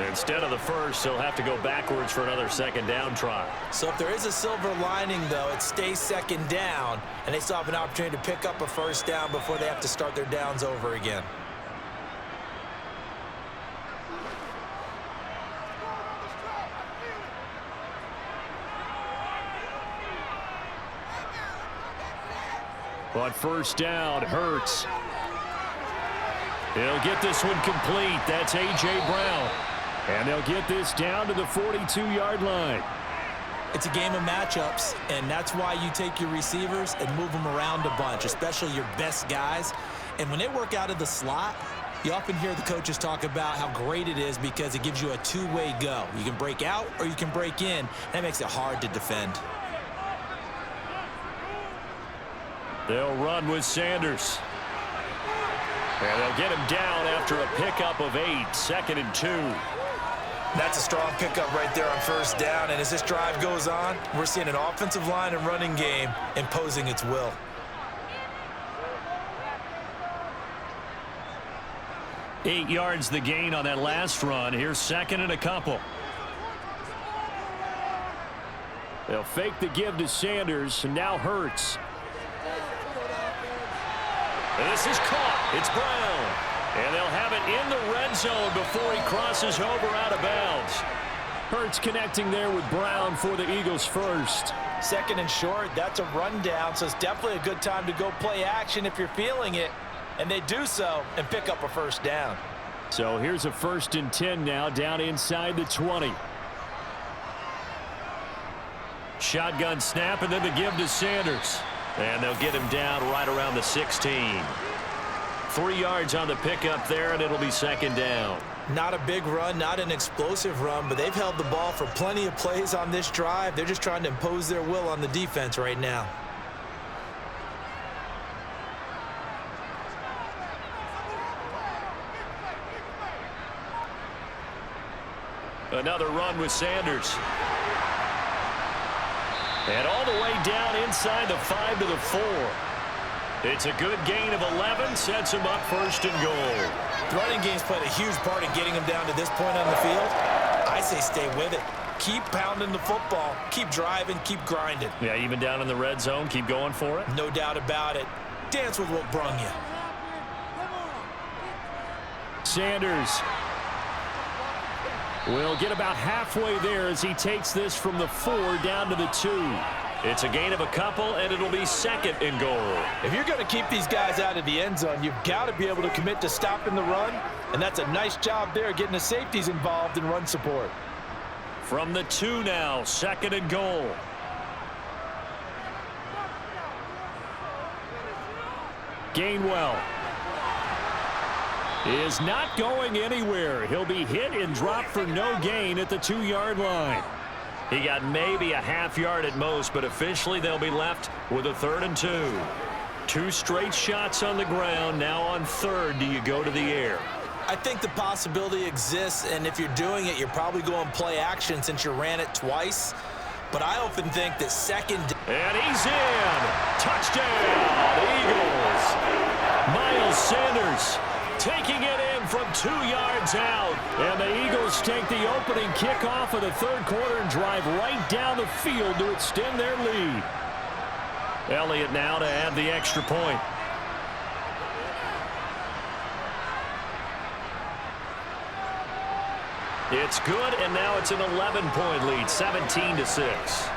Instead of the first, they'll have to go backwards for another 2nd down try. So if there is a silver lining, though, it stays 2nd down, and they still have an opportunity to pick up a first down before they have to start their downs over again. On 1st down, Hurts. He'll get this one complete. That's A.J. Brown. And they'll get this down to the 42-yard line. It's a game of matchups, and that's why you take your receivers and move them around a bunch, especially your best guys. And when they work out of the slot, you often hear the coaches talk about how great it is because it gives you a two-way go. You can break out or you can break in. That makes it hard to defend. They'll run with Sanders. And they'll get him down after a pickup of 8, 2nd and 2. That's a strong pickup right there on 1st down. And as this drive goes on, we're seeing an offensive line and running game imposing its will. Eight yards the gain on that last run. Here's 2nd and a couple. They'll fake the give to Sanders, and now Hurts. And this is caught. It's Brown. And they'll have it in the red zone before he crosses over out of bounds. Hurts connecting there with Brown for the Eagles first. 2nd and short, that's a rundown, so it's definitely a good time to go play action if you're feeling it. And they do so and pick up a first down. So here's a 1st and 10 now, down inside the 20. Shotgun snap, and then the give to Sanders. And they'll get him down right around the 16. 3 yards on the pickup there, and it'll be 2nd down. Not a big run, not an explosive run, but they've held the ball for plenty of plays on this drive. They're just trying to impose their will on the defense right now. Another run with Sanders. And all the way down inside the 5 to the 4. It's a good gain of 11, sets him up 1st and goal. The running game's played a huge part in getting him down to this point on the field. I say stay with it. Keep pounding the football. Keep driving. Keep grinding. Yeah, even down in the red zone, keep going for it. No doubt about it. Dance with what brung you. Sanders will get about halfway there as he takes this from the 4 down to the 2. It's a gain of a couple, and it'll be 2nd and goal. If you're going to keep these guys out of the end zone, you've got to be able to commit to stopping the run, and that's a nice job there getting the safeties involved in run support. From the 2 now, 2nd and goal. Gainwell is not going anywhere. He'll be hit and dropped for no gain at the 2-yard line. He got maybe a half yard at most, but officially they'll be left with a 3rd and 2. 2 straight shots on the ground. Now on 3rd, do you go to the air? I think the possibility exists, and if you're doing it, you're probably going play action since you ran it twice. But I often think that 2nd... And he's in! Touchdown, Eagles! Miles Sanders taking it in from 2 yards out. And the Eagles take the opening kickoff of the third quarter and drive right down the field to extend their lead. Elliott now to add the extra point. It's good, and now it's an 11-point lead, 17-6.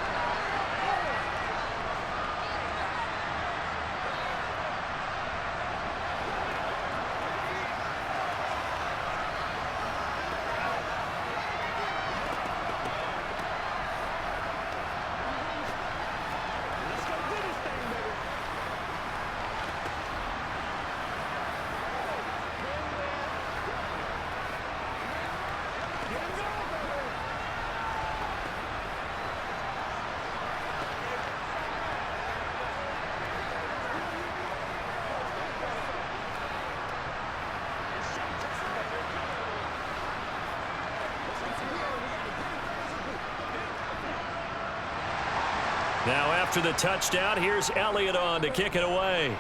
Now after the touchdown, here's Elliott on to kick it away.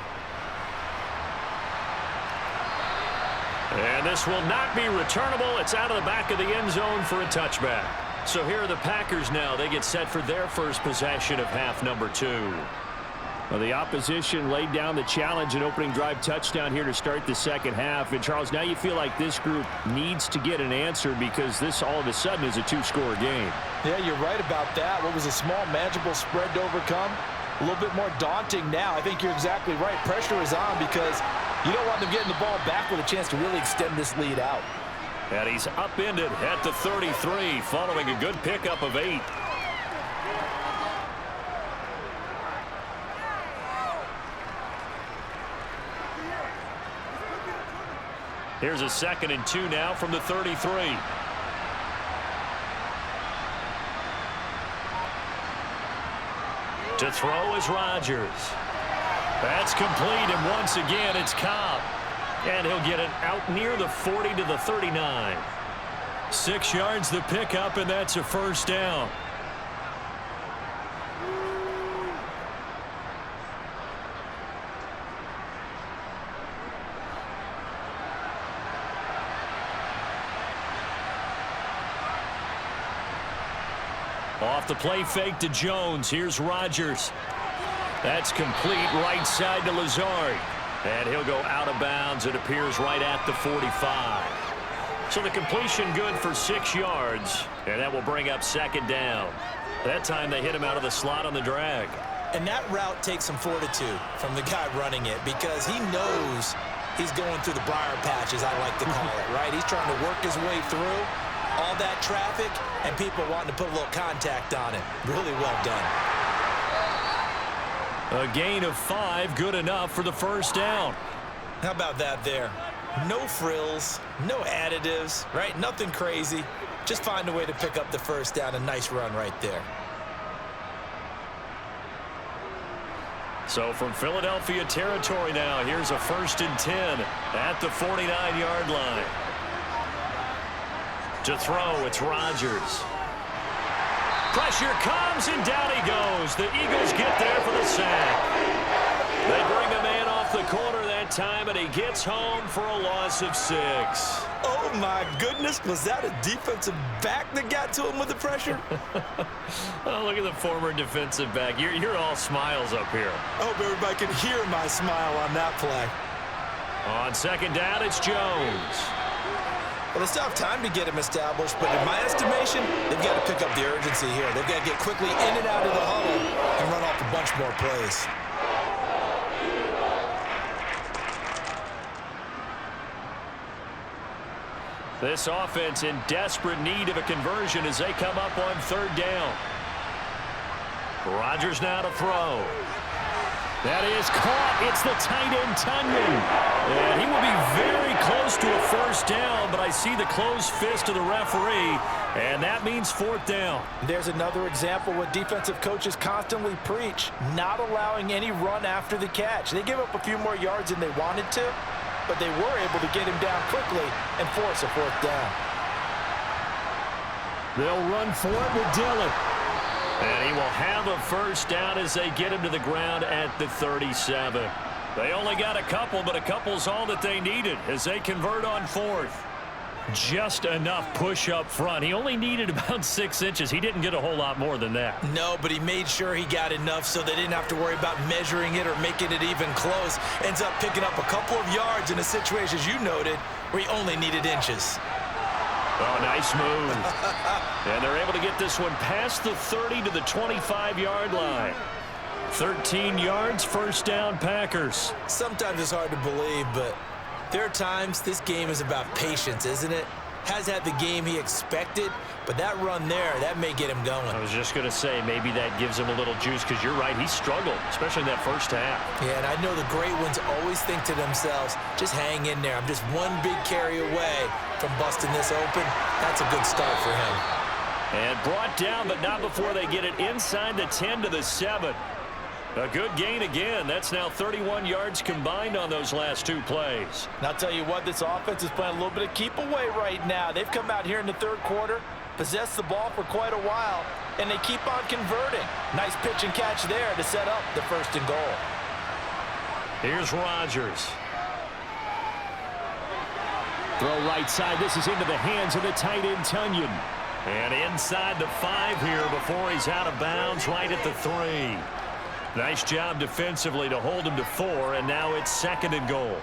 And this will not be returnable. It's out of the back of the end zone for a touchback. So here are the Packers now. They get set for their first possession of half number 2. Well, the opposition laid down the challenge and opening drive touchdown here to start the second half. And, Charles, now you feel like this group needs to get an answer because this all of a sudden is a 2-score game. Yeah, you're right about that. What was a small, manageable spread to overcome? A little bit more daunting now. I think you're exactly right. Pressure is on because you don't want them getting the ball back with a chance to really extend this lead out. And he's upended at the 33 following a good pickup of 8. Here's a 2nd and 2 now from the 33. To throw is Rodgers. That's complete, and once again it's Cobb. And he'll get it out near the 40 to the 39. 6 yards the pickup, and that's a first down. Off the play fake to Jones. Here's Rodgers. That's complete right side to Lazard. And he'll go out of bounds. It appears right at the 45. So the completion good for 6 yards. And that will bring up 2nd down. That time they hit him out of the slot on the drag. And that route takes some fortitude from the guy running it because he knows he's going through the briar patch, as I like to call it, right? He's trying to work his way through all that traffic and people wanting to put a little contact on it. Really well done. A gain of 5, good enough for the first down. How about that there? No frills, no additives, right? Nothing crazy. Just find a way to pick up the first down. A nice run right there. So from Philadelphia territory now, here's a 1st and 10 at the 49-yard line. To throw, it's Rodgers. Pressure comes, and down he goes. The Eagles get there for the sack. They bring a man off the corner that time, and he gets home for a loss of 6. Oh, my goodness. Was that a defensive back that got to him with the pressure? Oh, look at the former defensive back. You're all smiles up here. I hope everybody can hear my smile on that play. On 2nd down, it's Jones. Well, they still have time to get him established, but in my estimation, they've got to pick up the urgency here. They've got to get quickly in and out of the huddle and run off a bunch more plays. This offense in desperate need of a conversion as they come up on 3rd down. Rodgers now to throw. That is caught. It's the tight end, Tunyon. And he will be very close to a first down, but I see the closed fist of the referee, and that means 4th down. There's another example what defensive coaches constantly preach, not allowing any run after the catch. They give up a few more yards than they wanted to, but they were able to get him down quickly and force a 4th down. They'll run for it with Dillon. And he will have a first down as they get him to the ground at the 37. They only got a couple, but a couple's all that they needed as they convert on fourth. Just enough push up front. He only needed about 6 inches. He didn't get a whole lot more than that. No, but he made sure he got enough so they didn't have to worry about measuring it or making it even close. Ends up picking up a couple of yards in a situation, as you noted, where he only needed inches. Oh, nice move. And they're able to get this one past the 30 to the 25-yard line. 13 yards, first down, Packers. Sometimes it's hard to believe, but there are times this game is about patience, isn't it? Has had the game he expected, but that run there, that may get him going. I was just going to say, maybe that gives him a little juice, because you're right, he struggled, especially in that first half. Yeah, and I know the great ones always think to themselves, just hang in there. I'm just one big carry away from busting this open. That's a good start for him. And brought down, but not before they get it inside the 10 to the 7. A good gain again. That's now 31 yards combined on those last 2 plays. And I'll tell you what, this offense is playing a little bit of keep away right now. They've come out here in the third quarter, possessed the ball for quite a while, and they keep on converting. Nice pitch and catch there to set up the 1st and goal. Here's Rodgers. Throw right side. This is into the hands of the tight end, Tunyon. And inside the 5 here before he's out of bounds, right at the 3. Nice job defensively to hold him to 4, and now it's 2nd and goal.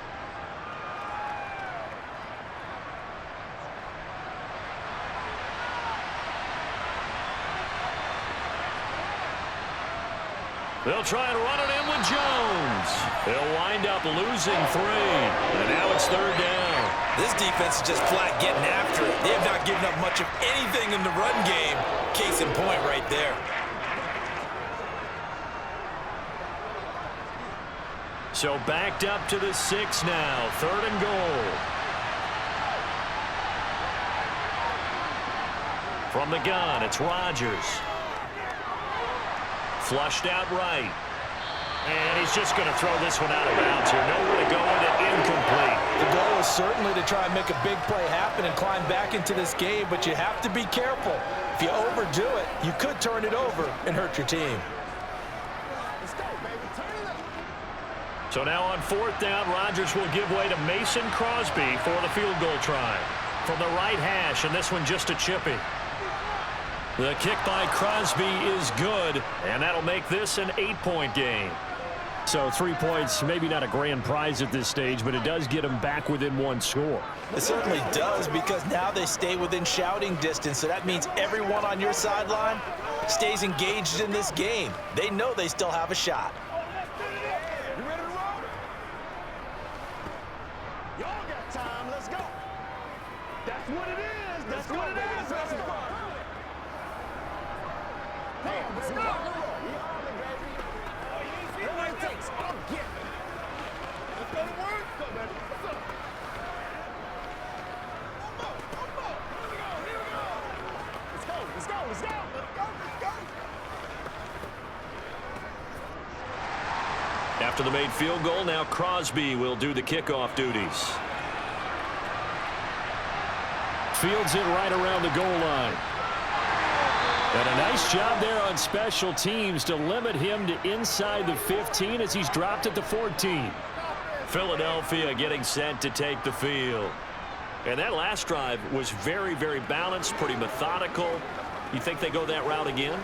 They'll try and run it in with Jones. They'll wind up losing 3, and now it's 3rd down. This defense is just flat getting after it. They have not given up much of anything in the run game. Case in point right there. So backed up to the 6 now. 3rd and goal. From the gun, it's Rodgers. Flushed out right. And he's just going to throw this one out of bounds here. Nowhere to go with it, incomplete. The goal is certainly to try and make a big play happen and climb back into this game, but you have to be careful. If you overdo it, you could turn it over and hurt your team. So now on 4th down, Rodgers will give way to Mason Crosby for the field goal try. From the right hash, and this one just a chippy. The kick by Crosby is good, and that'll make this an 8-point game. So 3 points, maybe not a grand prize at this stage, but it does get them back within 1 score. It certainly does, because now they stay within shouting distance, so that means everyone on your sideline stays engaged in this game. They know they still have a shot. You ready to roll? Y'all got time. Let's go. That's what it is. That's what it is. Let's go. Let's go. All it takes. I'll get it. Let's go to work. Go, baby. What's up? One more. Here we go. Let's go. Let's go. Let's go. Let's go. Let's go. After the made field goal, now Crosby will do the kickoff duties. Fields it right around the goal line. And a nice job there on special teams to limit him to inside the 15 as he's dropped at the 14. Philadelphia getting set to take the field. And that last drive was very, very balanced, pretty methodical. You think they go that route again?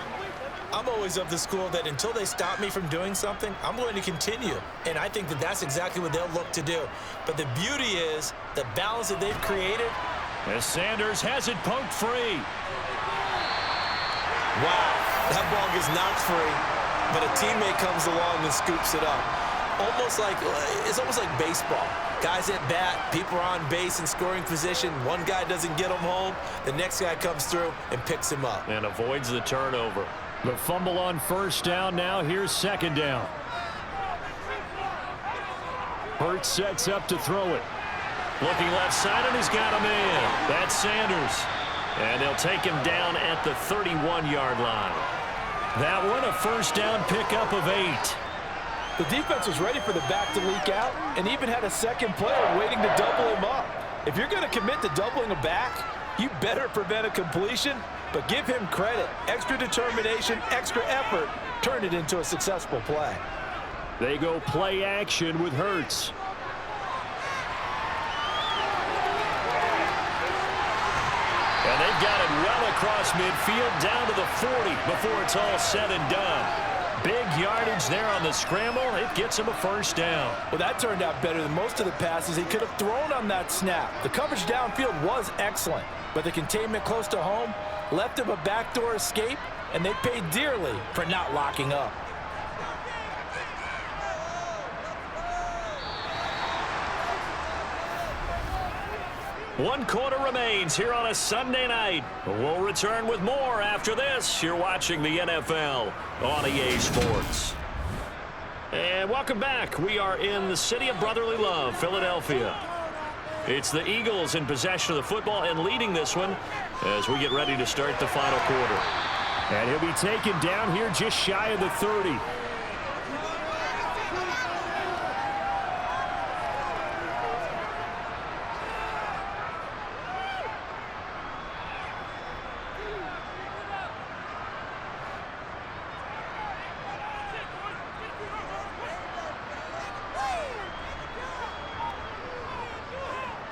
I'm always of the school that until they stop me from doing something, I'm going to continue. And I think that that's exactly what they'll look to do. But the beauty is the balance that they've created. As Sanders has it poked free. Wow, that ball gets knocked free, but a teammate comes along and scoops it up. It's almost like baseball. Guys at bat, people are on base in scoring position. One guy doesn't get him home. The next guy comes through and picks him up. And avoids the turnover. The fumble on 1st down. Now here's 2nd down. Hurts sets up to throw it. Looking left side, and he's got a man. That's Sanders. And they'll take him down at the 31-yard line. That one, a 1st down pickup of 8. The defense was ready for the back to leak out and even had a second player waiting to double him up. If you're going to commit to doubling a back, you better prevent a completion, but give him credit. Extra determination, extra effort, turned it into a successful play. They go play action with Hurts. And they've got it well across midfield down to the 40 before it's all said and done. Big yardage there on the scramble. It gets him a first down. Well, that turned out better than most of the passes he could have thrown on that snap. The coverage downfield was excellent, but the containment close to home left him a backdoor escape, and they paid dearly for not locking up. One quarter remains here on a Sunday night. We'll return with more after this. You're watching the NFL on EA Sports. And welcome back. We are in the city of brotherly love, Philadelphia. It's the Eagles in possession of the football and leading this one as we get ready to start the final quarter. And he'll be taken down here just shy of the 30.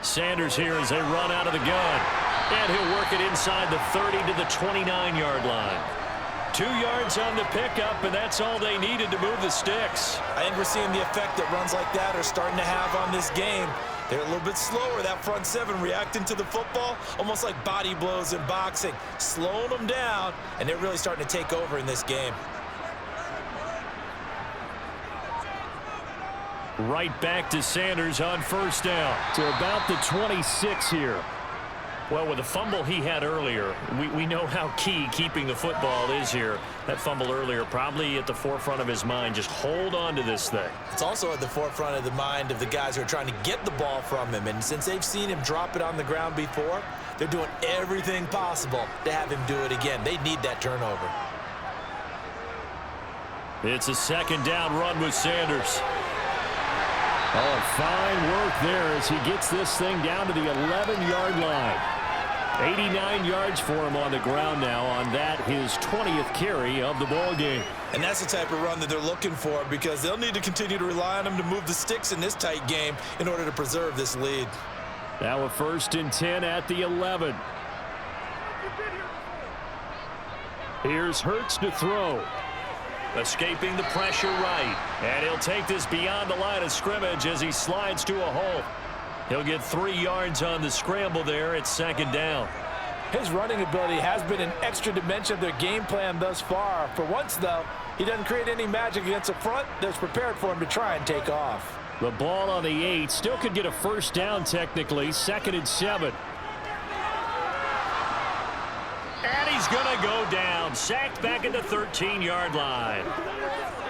Sanders here as they run out of the gun. And he'll work it inside the 30 to the 29-yard line. 2 yards on the pickup, and that's all they needed to move the sticks. I think we're seeing the effect that runs like that are starting to have on this game. They're a little bit slower, that front seven, reacting to the football, almost like body blows in boxing, slowing them down, and they're really starting to take over in this game. Right back to Sanders on first down to about the 26 here. Well, with the fumble he had earlier, we know how key keeping the football is here. That fumble earlier probably at the forefront of his mind. Just hold on to this thing. It's also at the forefront of the mind of the guys who are trying to get the ball from him. And since they've seen him drop it on the ground before, they're doing everything possible to have him do it again. They need that turnover. It's a second down run with Sanders. Oh, fine work there as he gets this thing down to the 11-yard line. 89 yards for him on the ground now on that, his 20th carry of the ball game. And that's the type of run that they're looking for because they'll need to continue to rely on him to move the sticks in this tight game in order to preserve this lead. Now a 1st and 10 at the 11. Here's Hurts to throw. Escaping the pressure right. And he'll take this beyond the line of scrimmage as he slides to a hole. He'll get 3 yards on the scramble there at second down. His running ability has been an extra dimension of their game plan thus far. For once, though, he doesn't create any magic against the front that's prepared for him to try and take off. The ball on the 8 still could get a first down technically. 2nd and 7. And he's going to go down. Sacked back at the 13-yard line.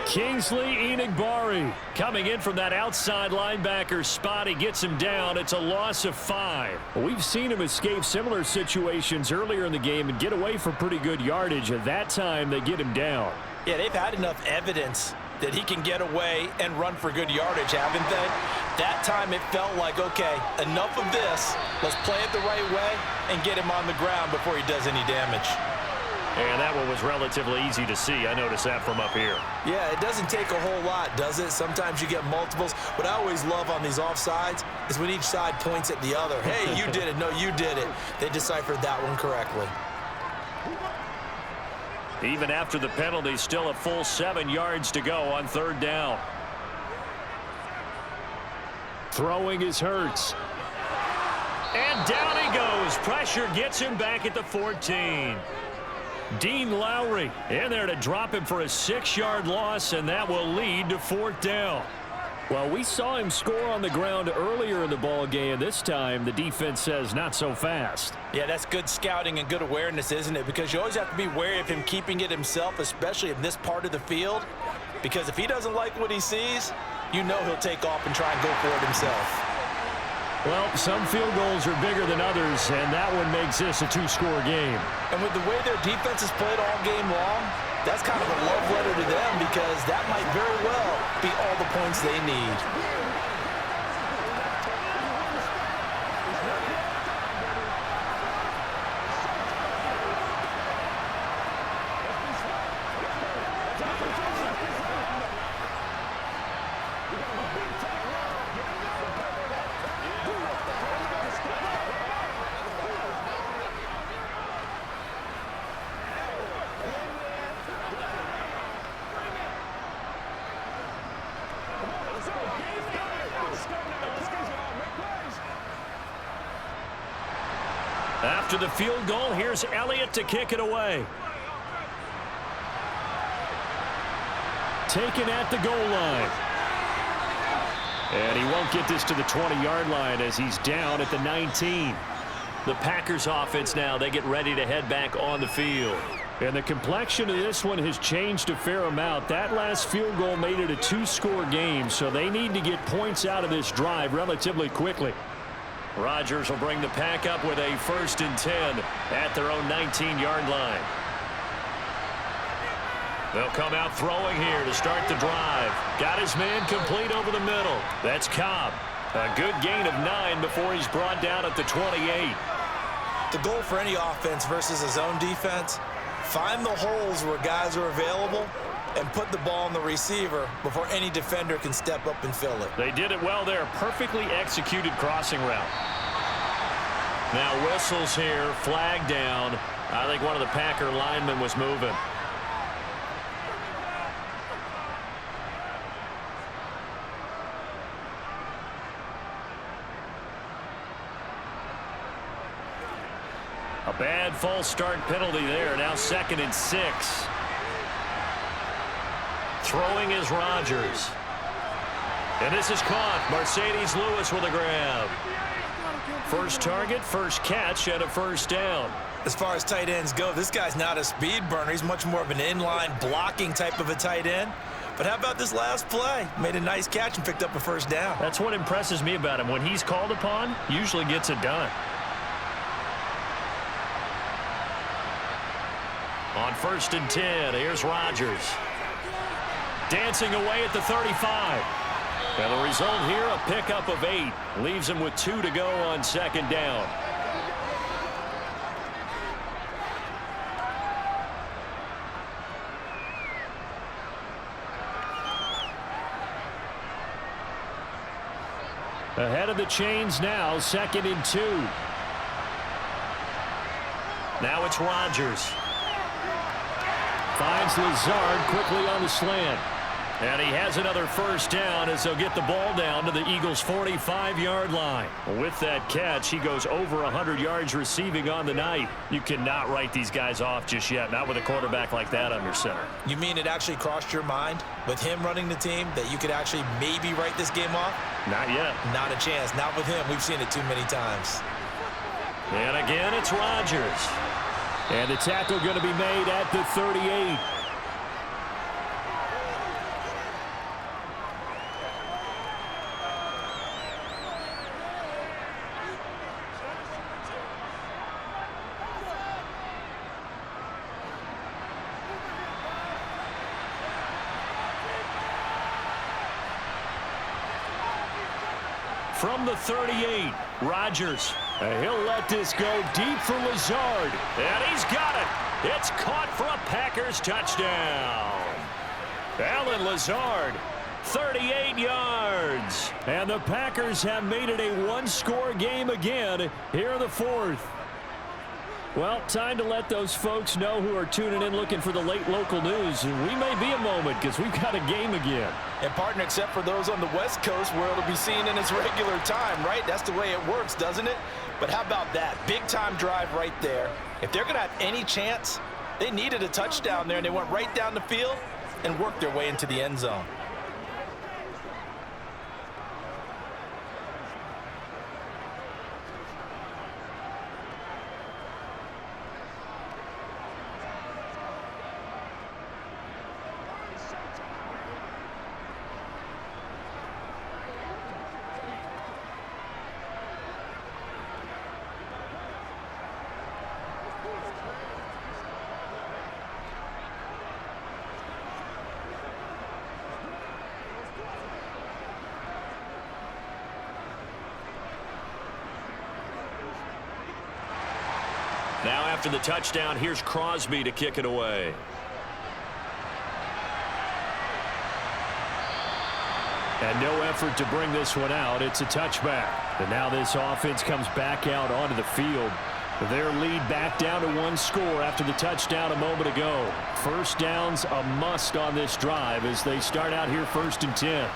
Kingsley Enagbari coming in from that outside linebacker spot. He gets him down. It's a loss of 5. We've seen him escape similar situations earlier in the game and get away for pretty good yardage. At that time, they get him down. Yeah, they've had enough evidence that he can get away and run for good yardage, haven't they? That time it felt like, okay, enough of this. Let's play it the right way and get him on the ground before he does any damage. And that one was relatively easy to see. I noticed that from up here. Yeah, it doesn't take a whole lot, does it? Sometimes you get multiples. What I always love on these offsides is when each side points at the other. Hey, you did it. No, you did it. They deciphered that one correctly. Even after the penalty, still a full 7 yards to go on 3rd down. Throwing is Hurts. And down he goes. Pressure gets him back at the 14. Dean Lowry in there to drop him for a 6-yard loss, and that will lead to 4th down. Well, we saw him score on the ground earlier in the ball game. This time, the defense says not so fast. Yeah, that's good scouting and good awareness, isn't it? Because you always have to be wary of him keeping it himself, especially in this part of the field. Because if he doesn't like what he sees, you know he'll take off and try and go for it himself. Well, some field goals are bigger than others, and that one makes this a 2-score game. And with the way their defense has played all game long, that's kind of a love letter to them because that might very well be all the points they need. After the field goal, here's Elliott to kick it away. Taken at the goal line. And he won't get this to the 20-yard line as he's down at the 19. The Packers offense now, they get ready to head back on the field. And the complexion of this one has changed a fair amount. That last field goal made it a two-score game, so they need to get points out of this drive relatively quickly. Rodgers will bring the Pack up with a 1st and 10 at their own 19-yard line. They'll come out throwing here to start the drive. Got his man complete over the middle. That's Cobb. A good gain of 9 before he's brought down at the 28. The goal for any offense versus a zone defense, find the holes where guys are available and put the ball on the receiver before any defender can step up and fill it. They did it well there. Perfectly executed crossing route. Now whistles here, flag down. I think one of the Packer linemen was moving. A bad false start penalty there. Now 2nd and 6. Throwing is Rodgers. And this is caught. Mercedes Lewis with a grab. First target, first catch, and a 1st down. As far as tight ends go, this guy's not a speed burner. He's much more of an inline blocking type of a tight end. But how about this last play? Made a nice catch and picked up a 1st down. That's what impresses me about him. When he's called upon, usually gets it done. On 1st and 10, here's Rodgers. Dancing away at the 35. And the result here, a pickup of 8. Leaves him with 2 to go on 2nd down. Ahead of the chains now, 2nd and 2. Now it's Rodgers. Finds Lazard quickly on the slant. And he has another 1st down as they'll get the ball down to the Eagles' 45-yard line. With that catch, he goes over 100 yards receiving on the night. You cannot write these guys off just yet, not with a quarterback like that under center. You mean it actually crossed your mind with him running the team that you could actually maybe write this game off? Not yet. Not a chance. Not with him. We've seen it too many times. And again, it's Rodgers. And the tackle going to be made at the 38. From the 38, Rodgers. And he'll let this go deep for Lazard. And he's got it. It's caught for a Packers touchdown. Allen Lazard, 38 yards. And the Packers have made it a one-score game again here in the 4th. Well, time to let those folks know who are tuning in looking for the late local news. We may be a moment because we've got a game again. And, partner, except for those on the West Coast where it'll be seen in its regular time, right? That's the way it works, doesn't it? But how about that? Big-time drive right there. If they're going to have any chance, they needed a touchdown there, and they went right down the field and worked their way into the end zone. Now after the touchdown, here's Crosby to kick it away. And no effort to bring this one out. It's a touchback. And now this offense comes back out onto the field. Their lead back down to 1 score after the touchdown a moment ago. 1st down's a must on this drive as they start out here 1st and 10.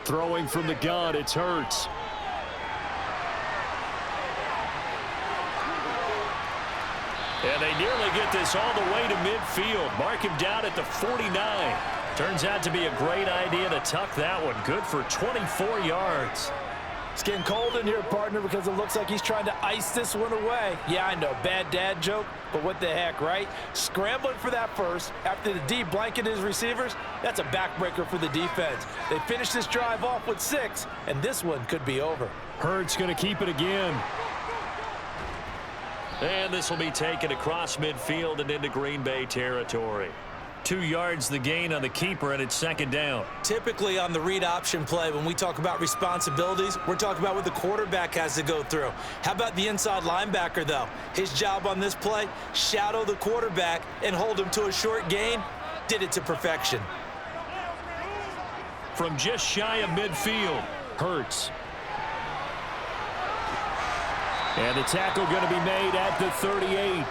Throwing from the gun, it's Hurts. And they nearly get this all the way to midfield. Mark him down at the 49. Turns out to be a great idea to tuck that one. Good for 24 yards. It's getting cold in here, partner, because it looks like he's trying to ice this one away. Yeah, I know, bad dad joke, but what the heck, right? Scrambling for that first after the D blanket his receivers, that's a backbreaker for the defense. They finish this drive off with 6, and this one could be over. Hurts going to keep it again. And this will be taken across midfield and into Green Bay territory. 2 yards the gain on the keeper, and it's second down. Typically on the read option play, when we talk about responsibilities, we're talking about what the quarterback has to go through. How about the inside linebacker, though? His job on this play, shadow the quarterback and hold him to a short gain. Did it to perfection. From just shy of midfield, Hurts. And the tackle going to be made at the 38.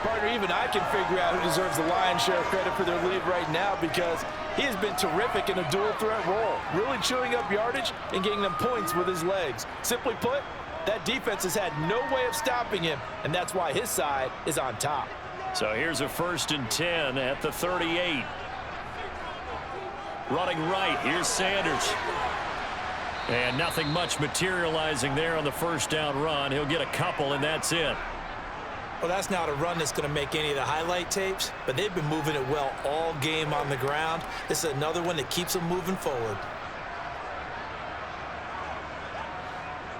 Partner, even I can figure out who deserves the lion's share of credit for their lead right now, because he has been terrific in a dual threat role, really chewing up yardage and getting them points with his legs. Simply put, that defense has had no way of stopping him, and that's why his side is on top. So here's a 1st and 10 at the 38. Running right, here's Sanders. And nothing much materializing there on the first down run. He'll get a couple, and that's it. Well, that's not a run that's going to make any of the highlight tapes, but they've been moving it well all game on the ground. This is another one that keeps them moving forward.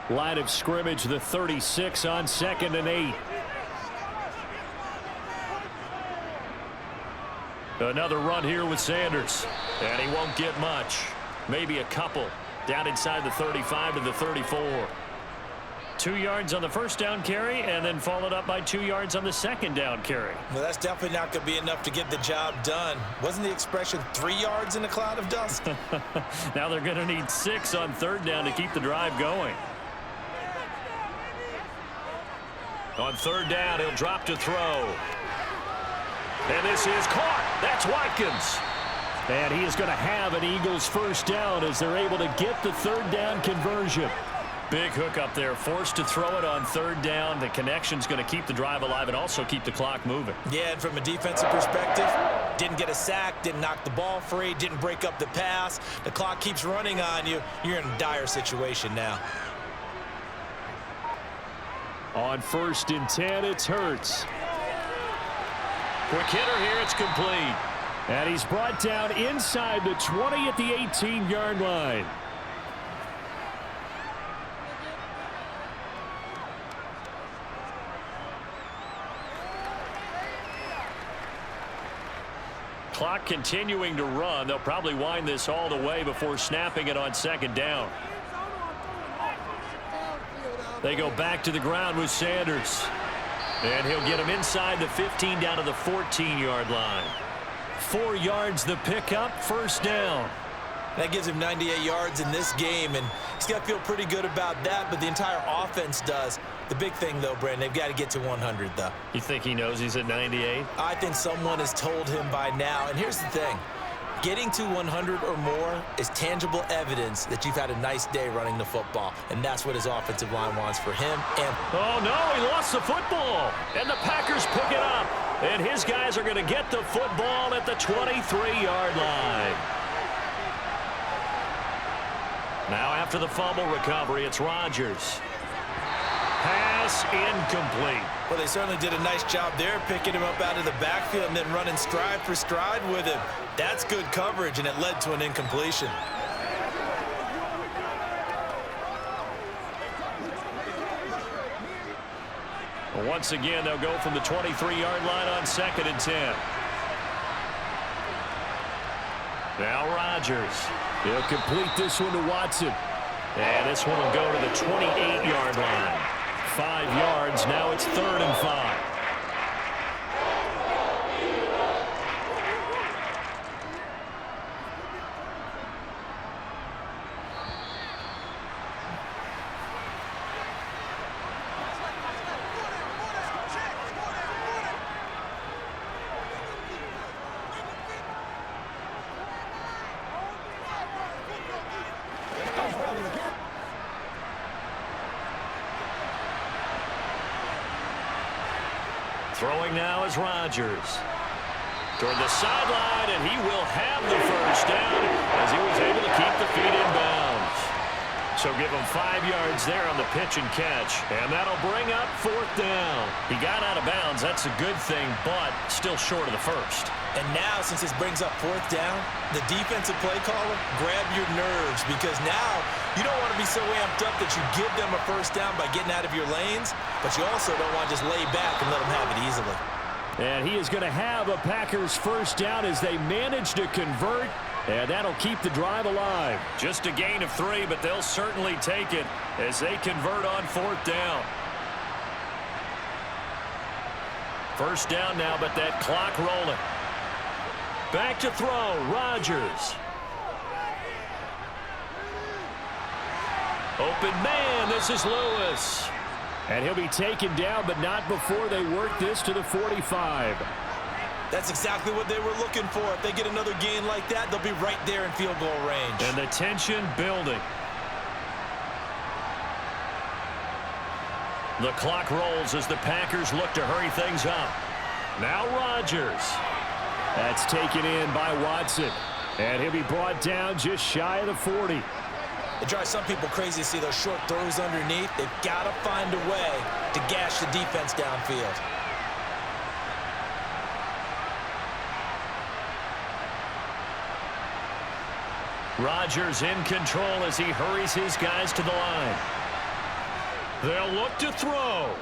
Line of scrimmage, the 36 on 2nd and 8. Another run here with Sanders, and he won't get much. Maybe a couple. Down inside the 35 to the 34. 2 yards on the first down carry, and then followed up by 2 yards on the second down carry. Well, that's definitely not going to be enough to get the job done. Wasn't the expression 3 yards in a cloud of dust? Now they're going to need 6 on 3rd down to keep the drive going. On 3rd down, he'll drop to throw. And this is caught. That's Watkins. And he is going to have an Eagles first down as they're able to get the 3rd down conversion. Big hook up there, forced to throw it on 3rd down. The connection's going to keep the drive alive and also keep the clock moving. Yeah, and from a defensive perspective, didn't get a sack, didn't knock the ball free, didn't break up the pass. The clock keeps running on you. You're in a dire situation now. On 1st and 10, it's Hurts. Quick hitter here, it's complete. And he's brought down inside the 20 at the 18-yard line. Clock continuing to run. They'll probably wind this all the way before snapping it on 2nd down. They go back to the ground with Sanders. And he'll get him inside the 15 down to the 14-yard line. 4 yards the pickup, first down. That gives him 98 yards in this game, and he's got to feel pretty good about that, but the entire offense does. The big thing, though, Brandon, they've got to get to 100, though. You think he knows he's at 98? I think someone has told him by now, and here's the thing. Getting to 100 or more is tangible evidence that you've had a nice day running the football, and that's what his offensive line wants for him. And oh, no, he lost the football, and the Packers pick it up, and his guys are going to get the football at the 23-yard line. Now after the fumble recovery, it's Rodgers. Pass incomplete. Well, they certainly did a nice job there, picking him up out of the backfield and then running stride for stride with him. That's good coverage, and it led to an incompletion. Once again, they'll go from the 23-yard line on 2nd and 10. Now Rodgers. He'll complete this one to Watson. And this one will go to the 28-yard line. 5 yards. Now it's 3rd and 5. Throwing now is Rodgers. Toward the sideline, and he will have the first down as he was able to keep the feet in bounds. So give him 5 yards there on the pitch and catch, and that'll bring up 4th down. He got out of bounds. That's a good thing, but still short of the first. And now, since this brings up 4th down, the defensive play caller, grab your nerves, because now you don't want to be so amped up that you give them a first down by getting out of your lanes, but you also don't want to just lay back and let them have it easily. And he is going to have a Packers first down as they manage to convert, and that'll keep the drive alive. Just a gain of 3, but they'll certainly take it as they convert on 4th down. First down now, but that clock rolling. Back to throw, Rodgers. Open man, this is Lewis. And he'll be taken down, but not before they work this to the 45. That's exactly what they were looking for. If they get another gain like that, they'll be right there in field goal range. And the tension building. The clock rolls as the Packers look to hurry things up. Now Rodgers. That's taken in by Watson. And he'll be brought down just shy of the 40. It drives some people crazy to see those short throws underneath. They've got to find a way to gash the defense downfield. Rodgers in control as he hurries his guys to the line. They'll look to throw.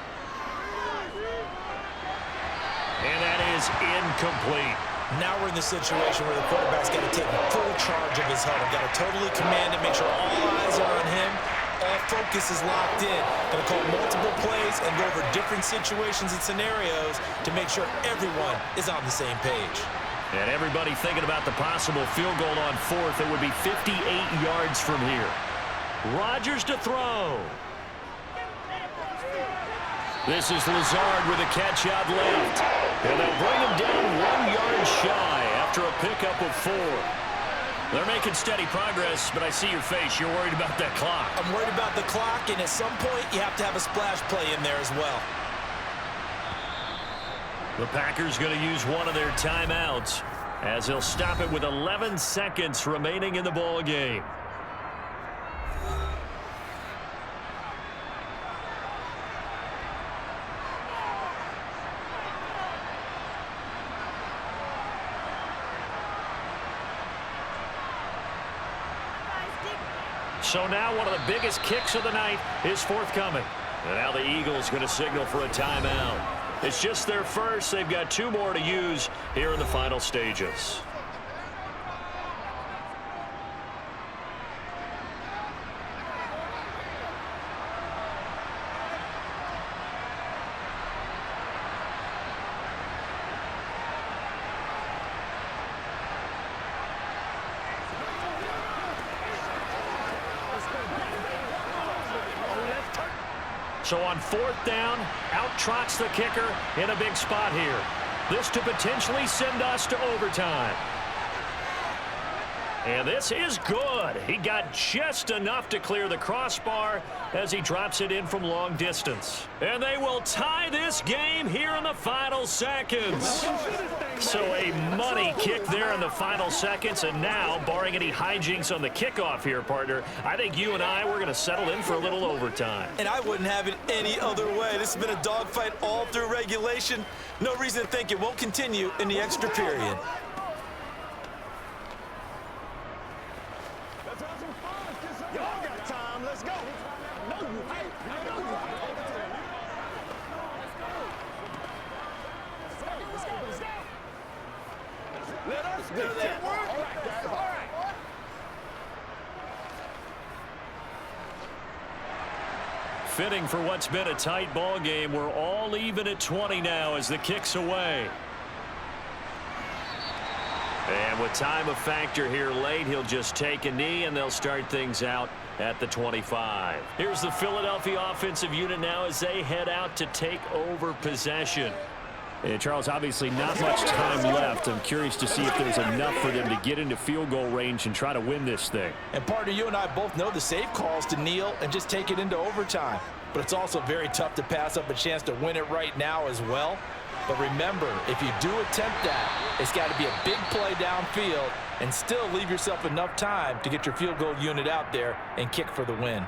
And that is incomplete. Now we're in the situation where the quarterback's got to take full charge of his huddle. Got to totally command it, make sure all eyes are on him. All focus is locked in. Going to call multiple plays and go over different situations and scenarios to make sure everyone is on the same page. And everybody thinking about the possible field goal on 4th. It would be 58 yards from here. Rodgers to throw. This is Lazard with a catch out left. And they'll bring him down 1 yard shy after a pickup of 4. They're making steady progress, but I see your face. You're worried about that clock. I'm worried about the clock, and at some point you have to have a splash play in there as well. The Packers going to use one of their timeouts as they'll stop it with 11 seconds remaining in the ball game. So now one of the biggest kicks of the night is forthcoming. And now the Eagles going to signal for a timeout. It's just their first. They've got 2 more to use here in the final stages. So on 4th down, out trots the kicker in a big spot here. This to potentially send us to overtime. And this is good. He got just enough to clear the crossbar as he drops it in from long distance. And they will tie this game here in the final seconds. So a money kick there in the final seconds. And now, barring any hijinks on the kickoff here, partner, I think you and I, we're going to settle in for a little overtime. And I wouldn't have it any other way. This has been a dogfight all through regulation. No reason to think it won't continue in the extra period. Y'all got time. Let's go. I know you hate. I know you hate. Let's go. Let's go. Let us do that work. All right, guys. All right. Fitting for what's been a tight ball game. We're all even at 20 now as the kick's away. And with time a factor here late, he'll just take a knee, and they'll start things out at the 25. Here's the Philadelphia offensive unit now as they head out to take over possession. And Charles, obviously not much time left. I'm curious to see if there's enough for them to get into field goal range and try to win this thing. And partner, you and I both know the safe calls to kneel and just take it into overtime. But it's also very tough to pass up a chance to win it right now as well. But remember, if you do attempt that, it's got to be a big play downfield and still leave yourself enough time to get your field goal unit out there and kick for the win.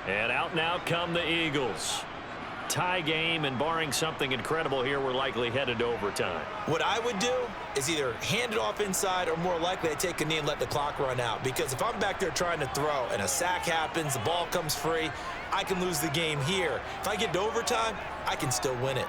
And out now come the Eagles. Tie game, and barring something incredible here, we're likely headed to overtime. What I would do is either hand it off inside or more likely I take a knee and let the clock run out. Because if I'm back there trying to throw and a sack happens, the ball comes free, I can lose the game here. If I get to overtime, I can still win it.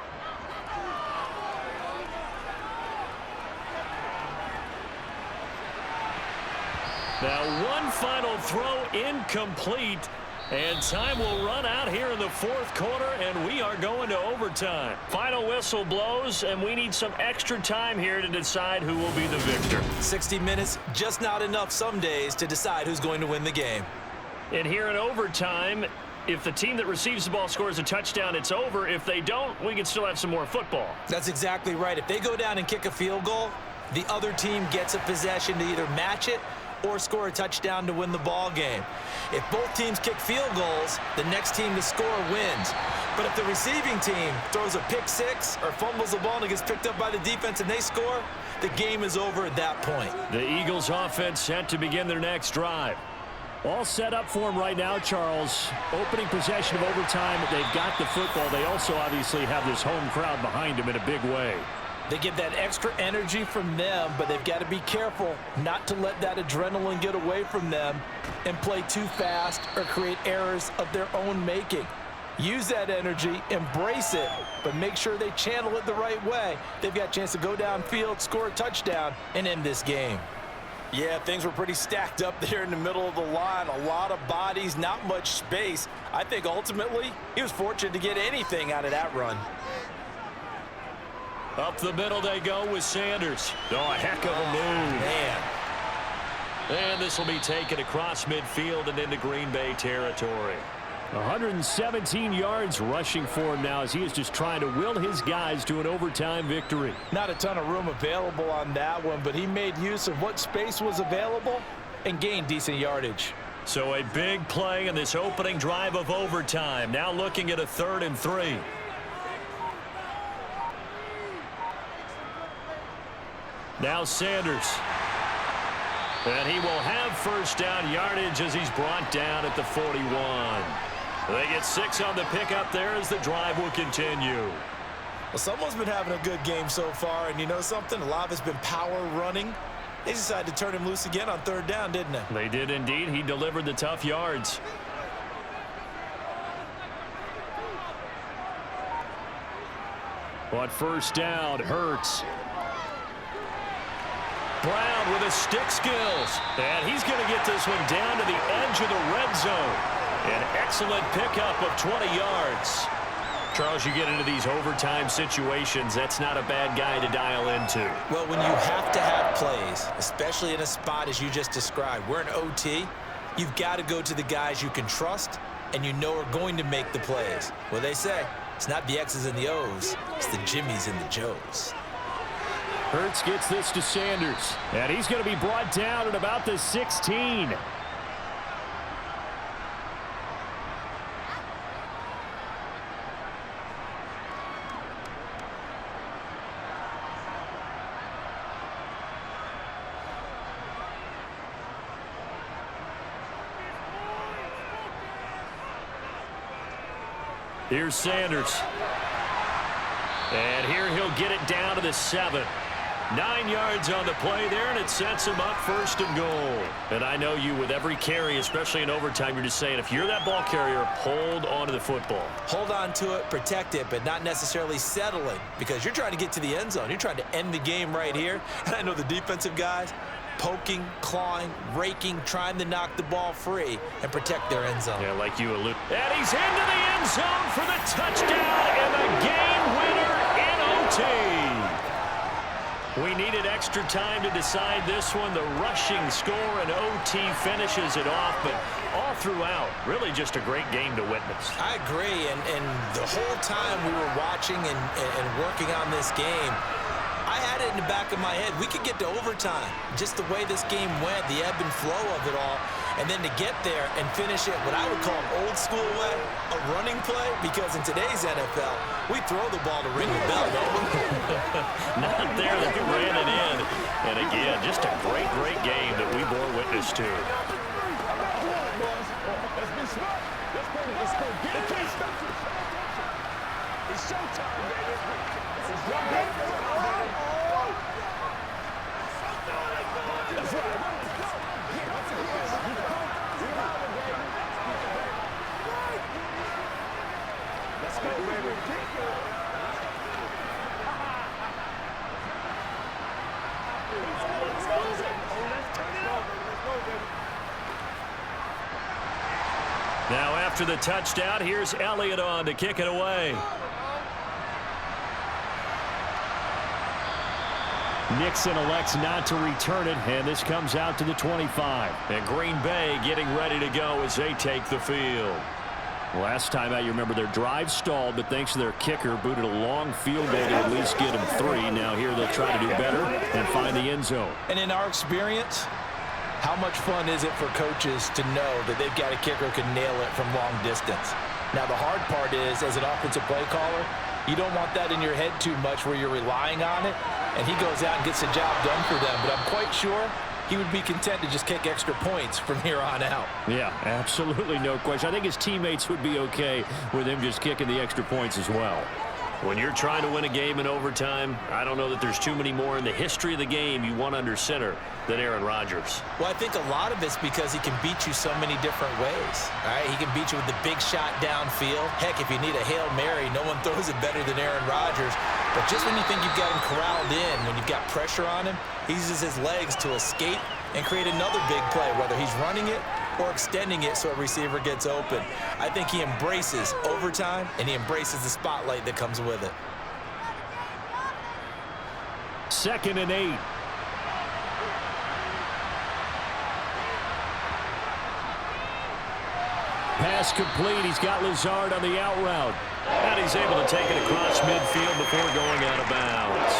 Now one final throw incomplete. And time will run out here in the fourth quarter, and we are going to overtime. Final whistle blows, and we need some extra time here to decide who will be the victor. 60 minutes, just not enough some days to decide who's going to win the game. And here in overtime, if the team that receives the ball scores a touchdown, it's over. If they don't, we can still have some more football. That's exactly right. If they go down and kick a field goal, the other team gets a possession to either match it or score a touchdown to win the ball game. If both teams kick field goals, the next team to score wins. But if the receiving team throws a pick six or fumbles the ball and it gets picked up by the defense and they score, the game is over at that point. The Eagles offense set to begin their next drive. All set up for them right now, Charles. Opening possession of overtime, they've got the football. They also obviously have this home crowd behind them in a big way. They get that extra energy from them, but they've got to be careful not to let that adrenaline get away from them and play too fast or create errors of their own making. Use that energy, embrace it, but make sure they channel it the right way. They've got a chance to go downfield, score a touchdown, and end this game. Yeah, things were pretty stacked up there in the middle of the line. A lot of bodies, not much space. I think ultimately he was fortunate to get anything out of that run. Up the middle they go with Sanders. Oh, a heck of a move. Man. And this will be taken across midfield and into Green Bay territory. 117 yards rushing for him now as he is just trying to will his guys to an overtime victory. Not a ton of room available on that one, but he made use of what space was available and gained decent yardage. So a big play in this opening drive of overtime. Now looking at a 3rd and 3. Now Sanders. And he will have first down yardage as he's brought down at the 41. They get 6 on the pickup there as the drive will continue. Well, someone's been having a good game so far, and you know something? A lot of it's been power running. They decided to turn him loose again on 3rd down, didn't they? They did indeed. He delivered the tough yards. But first down, Hurts. Brown with his stick skills. And he's going to get this one down to the edge of the red zone. An excellent pickup of 20 yards. Charles, you get into these overtime situations, that's not a bad guy to dial into. Well, when you have to have plays, especially in a spot as you just described, we're in OT, you've got to go to the guys you can trust and you know are going to make the plays. Well, they say it's not the X's and the O's, it's the Jimmies and the Joes. Hurts gets this to Sanders, and he's going to be brought down at about the 16. Here's Sanders. And here he'll get it down to the 7. 9 yards on the play there, and it sets him up 1st and goal. And I know you, with every carry, especially in overtime, you're just saying, if you're that ball carrier, hold on to the football. Hold on to it, protect it, but not necessarily settling, because you're trying to get to the end zone. You're trying to end the game right here. And I know the defensive guys poking, clawing, raking, trying to knock the ball free and protect their end zone. Yeah, like you alluded. And he's into the end zone for the touchdown and the game winner in OT. We needed extra time to decide this one. The rushing score and OT finishes it off, but all throughout, really just a great game to witness. I agree, and the whole time we were watching and working on this game, I had it in the back of my head. We could get to overtime. Just the way this game went, the ebb and flow of it all. And then to get there and finish it what I would call an old school way, a running play, because in today's NFL, we throw the ball to ring the bell, don't we? Not there. They ran it in. And again, just a great, great game that we bore witness to. Let's be smart. Let's go. Let's go. Get it. It's showtime, baby. It's showtime. That's right. Let's go, baby. Now after the touchdown, here's Elliott on to kick it away. Nixon elects not to return it, and this comes out to the 25. And Green Bay getting ready to go as they take the field. Last time out, you remember their drive stalled, but thanks to their kicker, booted a long field goal to at least get them 3. Now here they'll try to do better and find the end zone. And in our experience, how much fun is it for coaches to know that they've got a kicker who can nail it from long distance? Now, the hard part is, as an offensive play caller, you don't want that in your head too much where you're relying on it, and he goes out and gets the job done for them. But I'm quite sure he would be content to just kick extra points from here on out. Yeah, absolutely no question. I think his teammates would be okay with him just kicking the extra points as well. When you're trying to win a game in overtime, I don't know that there's too many more in the history of the game you want under center than Aaron Rodgers. Well, I think a lot of it's because he can beat you so many different ways. All right, he can beat you with the big shot downfield. Heck, if you need a Hail Mary, no one throws it better than Aaron Rodgers. But just when you think you've got him corralled in, when you've got pressure on him, he uses his legs to escape and create another big play, whether he's running it or extending it so a receiver gets open. I think he embraces overtime, and he embraces the spotlight that comes with it. 2nd and 8. Pass complete. He's got Lazard on the out route. And he's able to take it across midfield before going out of bounds.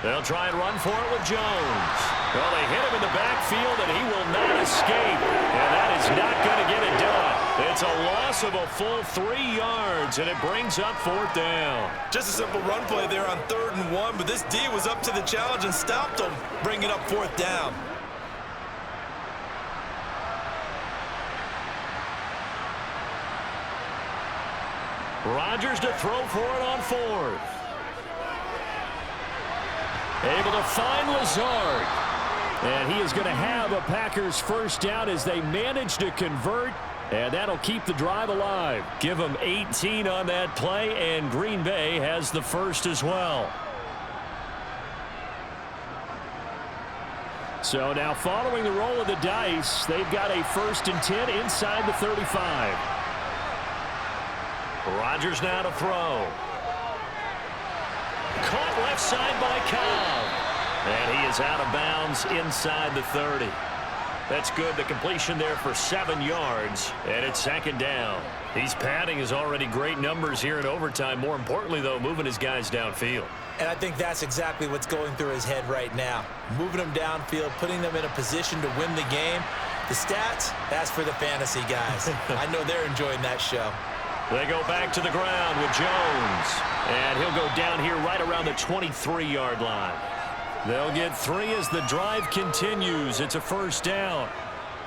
They'll try and run for it with Jones. Well, they hit him in the backfield, and he will not escape. And that is not going to get it done. It's a loss of a full 3 yards, and it brings up 4th down. Just a simple run play there on 3rd and 1, but this D was up to the challenge and stopped him, bringing up 4th down. Rodgers to throw for it on 4th. Able to find Lazard. And he is going to have a Packers 1st down as they manage to convert. And that'll keep the drive alive. Give them 18 on that play, and Green Bay has the 1st as well. So now following the roll of the dice, they've got a 1st and 10 inside the 35. Rodgers now to throw. Caught left side by Cobb. And he is out of bounds inside the 30. That's good. The completion there for 7 yards. And it's 2nd down. He's padding his already great numbers here in overtime. More importantly, though, moving his guys downfield. And I think that's exactly what's going through his head right now. Moving them downfield, putting them in a position to win the game. The stats, that's for the fantasy guys. I know they're enjoying that show. They go back to the ground with Jones. And he'll go down here right around the 23-yard line. They'll get 3 as the drive continues. It's a 1st down.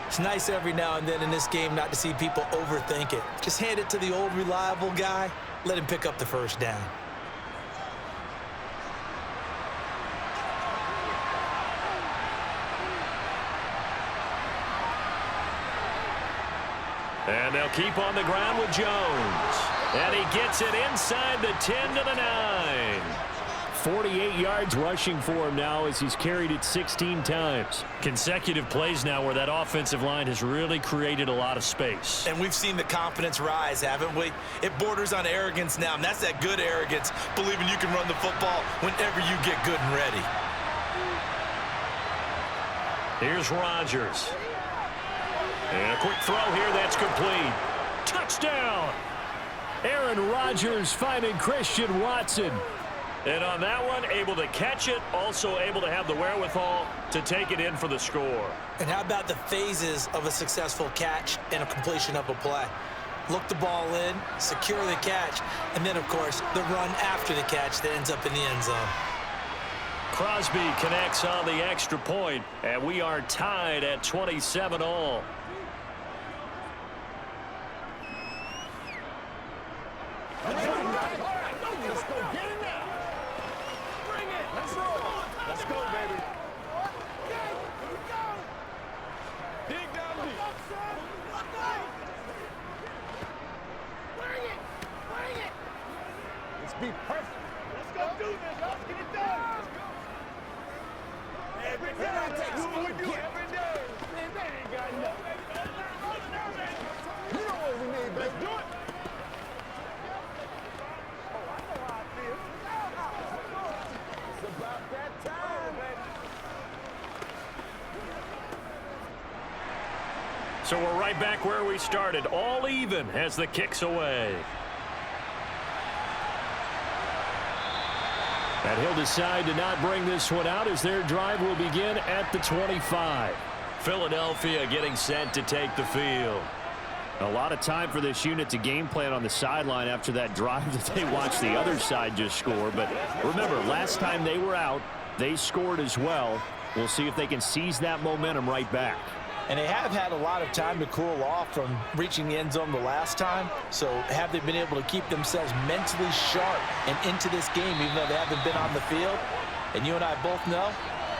It's nice every now and then in this game not to see people overthink it. Just hand it to the old reliable guy. Let him pick up the 1st down. And they'll keep on the ground with Jones. And he gets it inside the 10 to the 9. 48 yards rushing for him now as he's carried it 16 times. Consecutive plays now where that offensive line has really created a lot of space. And we've seen the confidence rise, haven't we? It borders on arrogance now, and that's that good arrogance, believing you can run the football whenever you get good and ready. Here's Rodgers. And a quick throw here, that's complete. Touchdown! Aaron Rodgers finding Christian Watson. And on that one, able to catch it, also able to have the wherewithal to take it in for the score. And how about the phases of a successful catch and a completion of a play? Look the ball in, secure the catch, and then, of course, the run after the catch that ends up in the end zone. Crosby connects on the extra point, and we are tied at 27 all. Let's go. Get it now. Bring it. Let's roll. Let's go, baby. Dig down deep. Bring it. Bring it. Let's be perfect. Let's go do this. Let's get it done. Let's go. Every day. Do what we do every day. Man, that ain't got nothing. You know what we need, baby. Let's do it. About that time, baby. So we're right back where we started, all even as the kick's away. And he'll decide to not bring this one out as their drive will begin at the 25. Philadelphia getting set to take the field. A lot of time for this unit to game plan on the sideline after that drive that they watched the other side just score. But remember, last time they were out, they scored as well. We'll see if they can seize that momentum right back. And they have had a lot of time to cool off from reaching the end zone the last time. So have they been able to keep themselves mentally sharp and into this game even though they haven't been on the field? And you and I both know,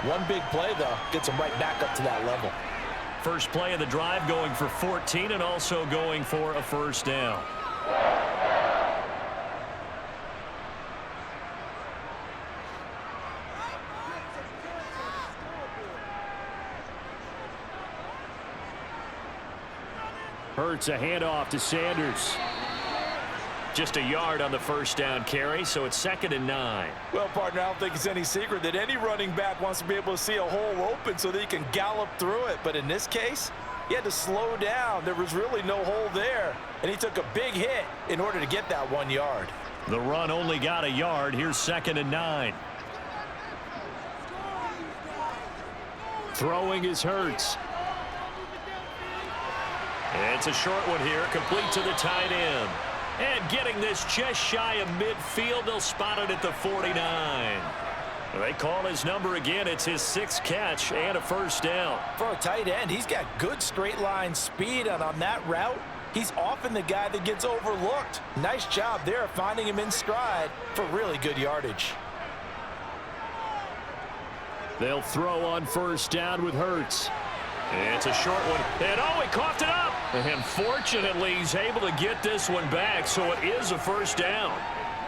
one big play, though, gets them right back up to that level. First play of the drive going for 14 and also going for a first down. Hurts a handoff to Sanders. Just a yard on the first down carry, so it's 2nd and 9. Well, partner, I don't think it's any secret that any running back wants to be able to see a hole open so that he can gallop through it. But in this case, he had to slow down. There was really no hole there, and he took a big hit in order to get that 1 yard. The run only got a yard. Here's 2nd and 9. Throwing is Hurts. It's a short one here, complete to the tight end. And getting this just shy of midfield, they'll spot it at the 49. They call his number again. It's his 6th catch and a first down. For a tight end, he's got good straight line speed, and on that route, he's often the guy that gets overlooked. Nice job there finding him in stride for really good yardage. They'll throw on first down with Hurts. It's a short one. And oh, he coughed it up. And fortunately, he's able to get this one back, so it is a first down.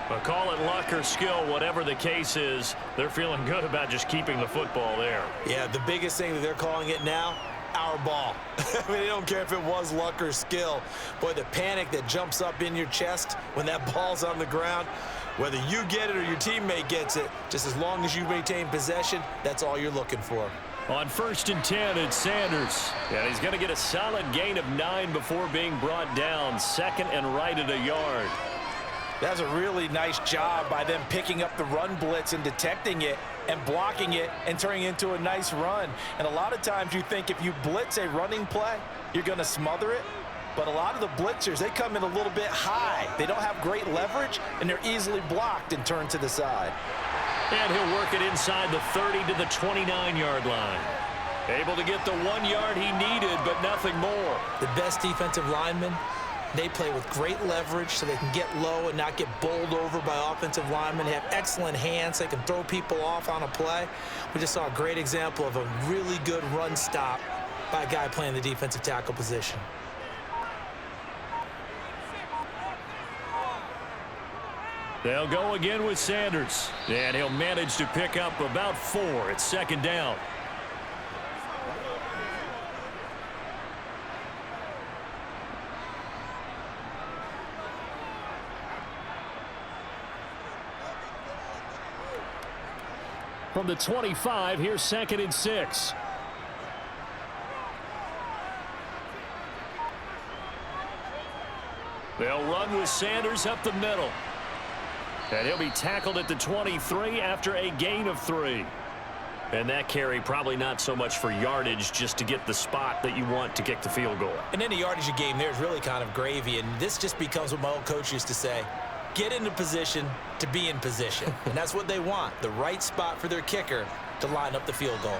But call it luck or skill, whatever the case is, they're feeling good about just keeping the football there. Yeah, the biggest thing that they're calling it now, our ball. I mean, they don't care if it was luck or skill. Boy, the panic that jumps up in your chest when that ball's on the ground, whether you get it or your teammate gets it, just as long as you maintain possession, that's all you're looking for. On 1st and 10, it's Sanders. And he's going to get a solid gain of 9 before being brought down. 2nd and right at a yard. That's a really nice job by them picking up the run blitz and detecting it and blocking it and turning it into a nice run. And a lot of times you think if you blitz a running play, you're going to smother it. But a lot of the blitzers, they come in a little bit high. They don't have great leverage, and they're easily blocked and turned to the side. And he'll work it inside the 30 to the 29-yard line. Able to get the 1 yard he needed, but nothing more. The best defensive linemen, they play with great leverage so they can get low and not get bowled over by offensive linemen. They have excellent hands. They can throw people off on a play. We just saw a great example of a really good run stop by a guy playing the defensive tackle position. They'll go again with Sanders. And he'll manage to pick up about 4. It's 2nd down. From the 25, here's 2nd and 6. They'll run with Sanders up the middle. And he'll be tackled at the 23 after a gain of 3. And that carry probably not so much for yardage, just to get the spot that you want to kick the field goal. And any yardage game there is really kind of gravy, and this just becomes what my old coach used to say: get into position to be in position. And that's what they want, the right spot for their kicker to line up the field goal.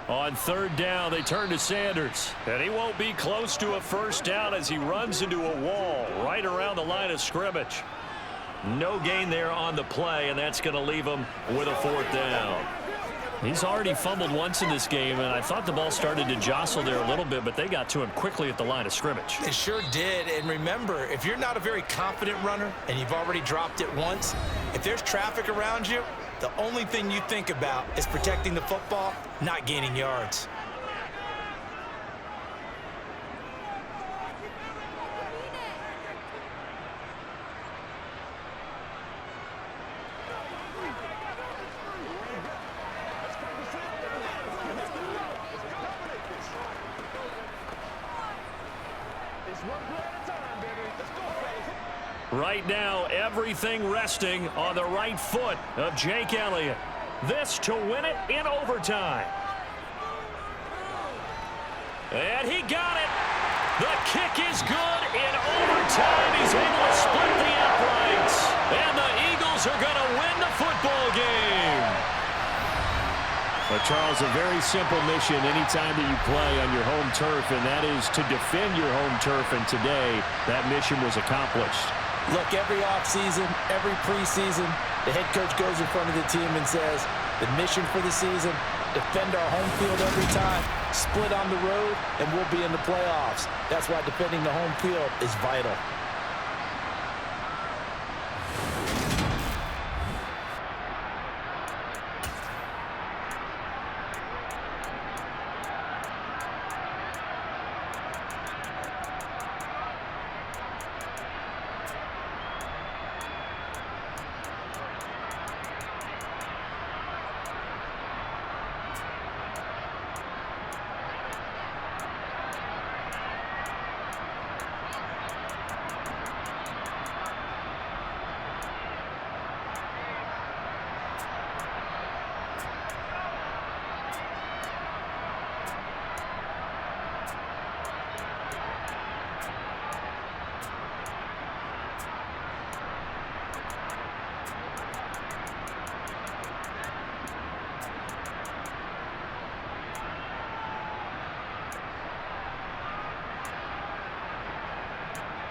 On third down, they turn to Sanders. And he won't be close to a first down as he runs into a wall right around the line of scrimmage. No gain there on the play, and that's going to leave him with a 4th down. He's already fumbled once in this game, and I thought the ball started to jostle there a little bit, but they got to him quickly at the line of scrimmage. They sure did. And remember, if you're not a very confident runner and you've already dropped it once, if there's traffic around you, the only thing you think about is protecting the football, not gaining yards. Right now, everything resting on the right foot of Jake Elliott. This to win it in overtime. And he got it. The kick is good in overtime. He's able to split the uprights. And the Eagles are going to win the football game. Well, Charles, a very simple mission anytime that you play on your home turf, and that is to defend your home turf. And today, that mission was accomplished. Look, every offseason, every preseason, the head coach goes in front of the team and says, the mission for the season, defend our home field every time, split on the road, and we'll be in the playoffs. That's why defending the home field is vital.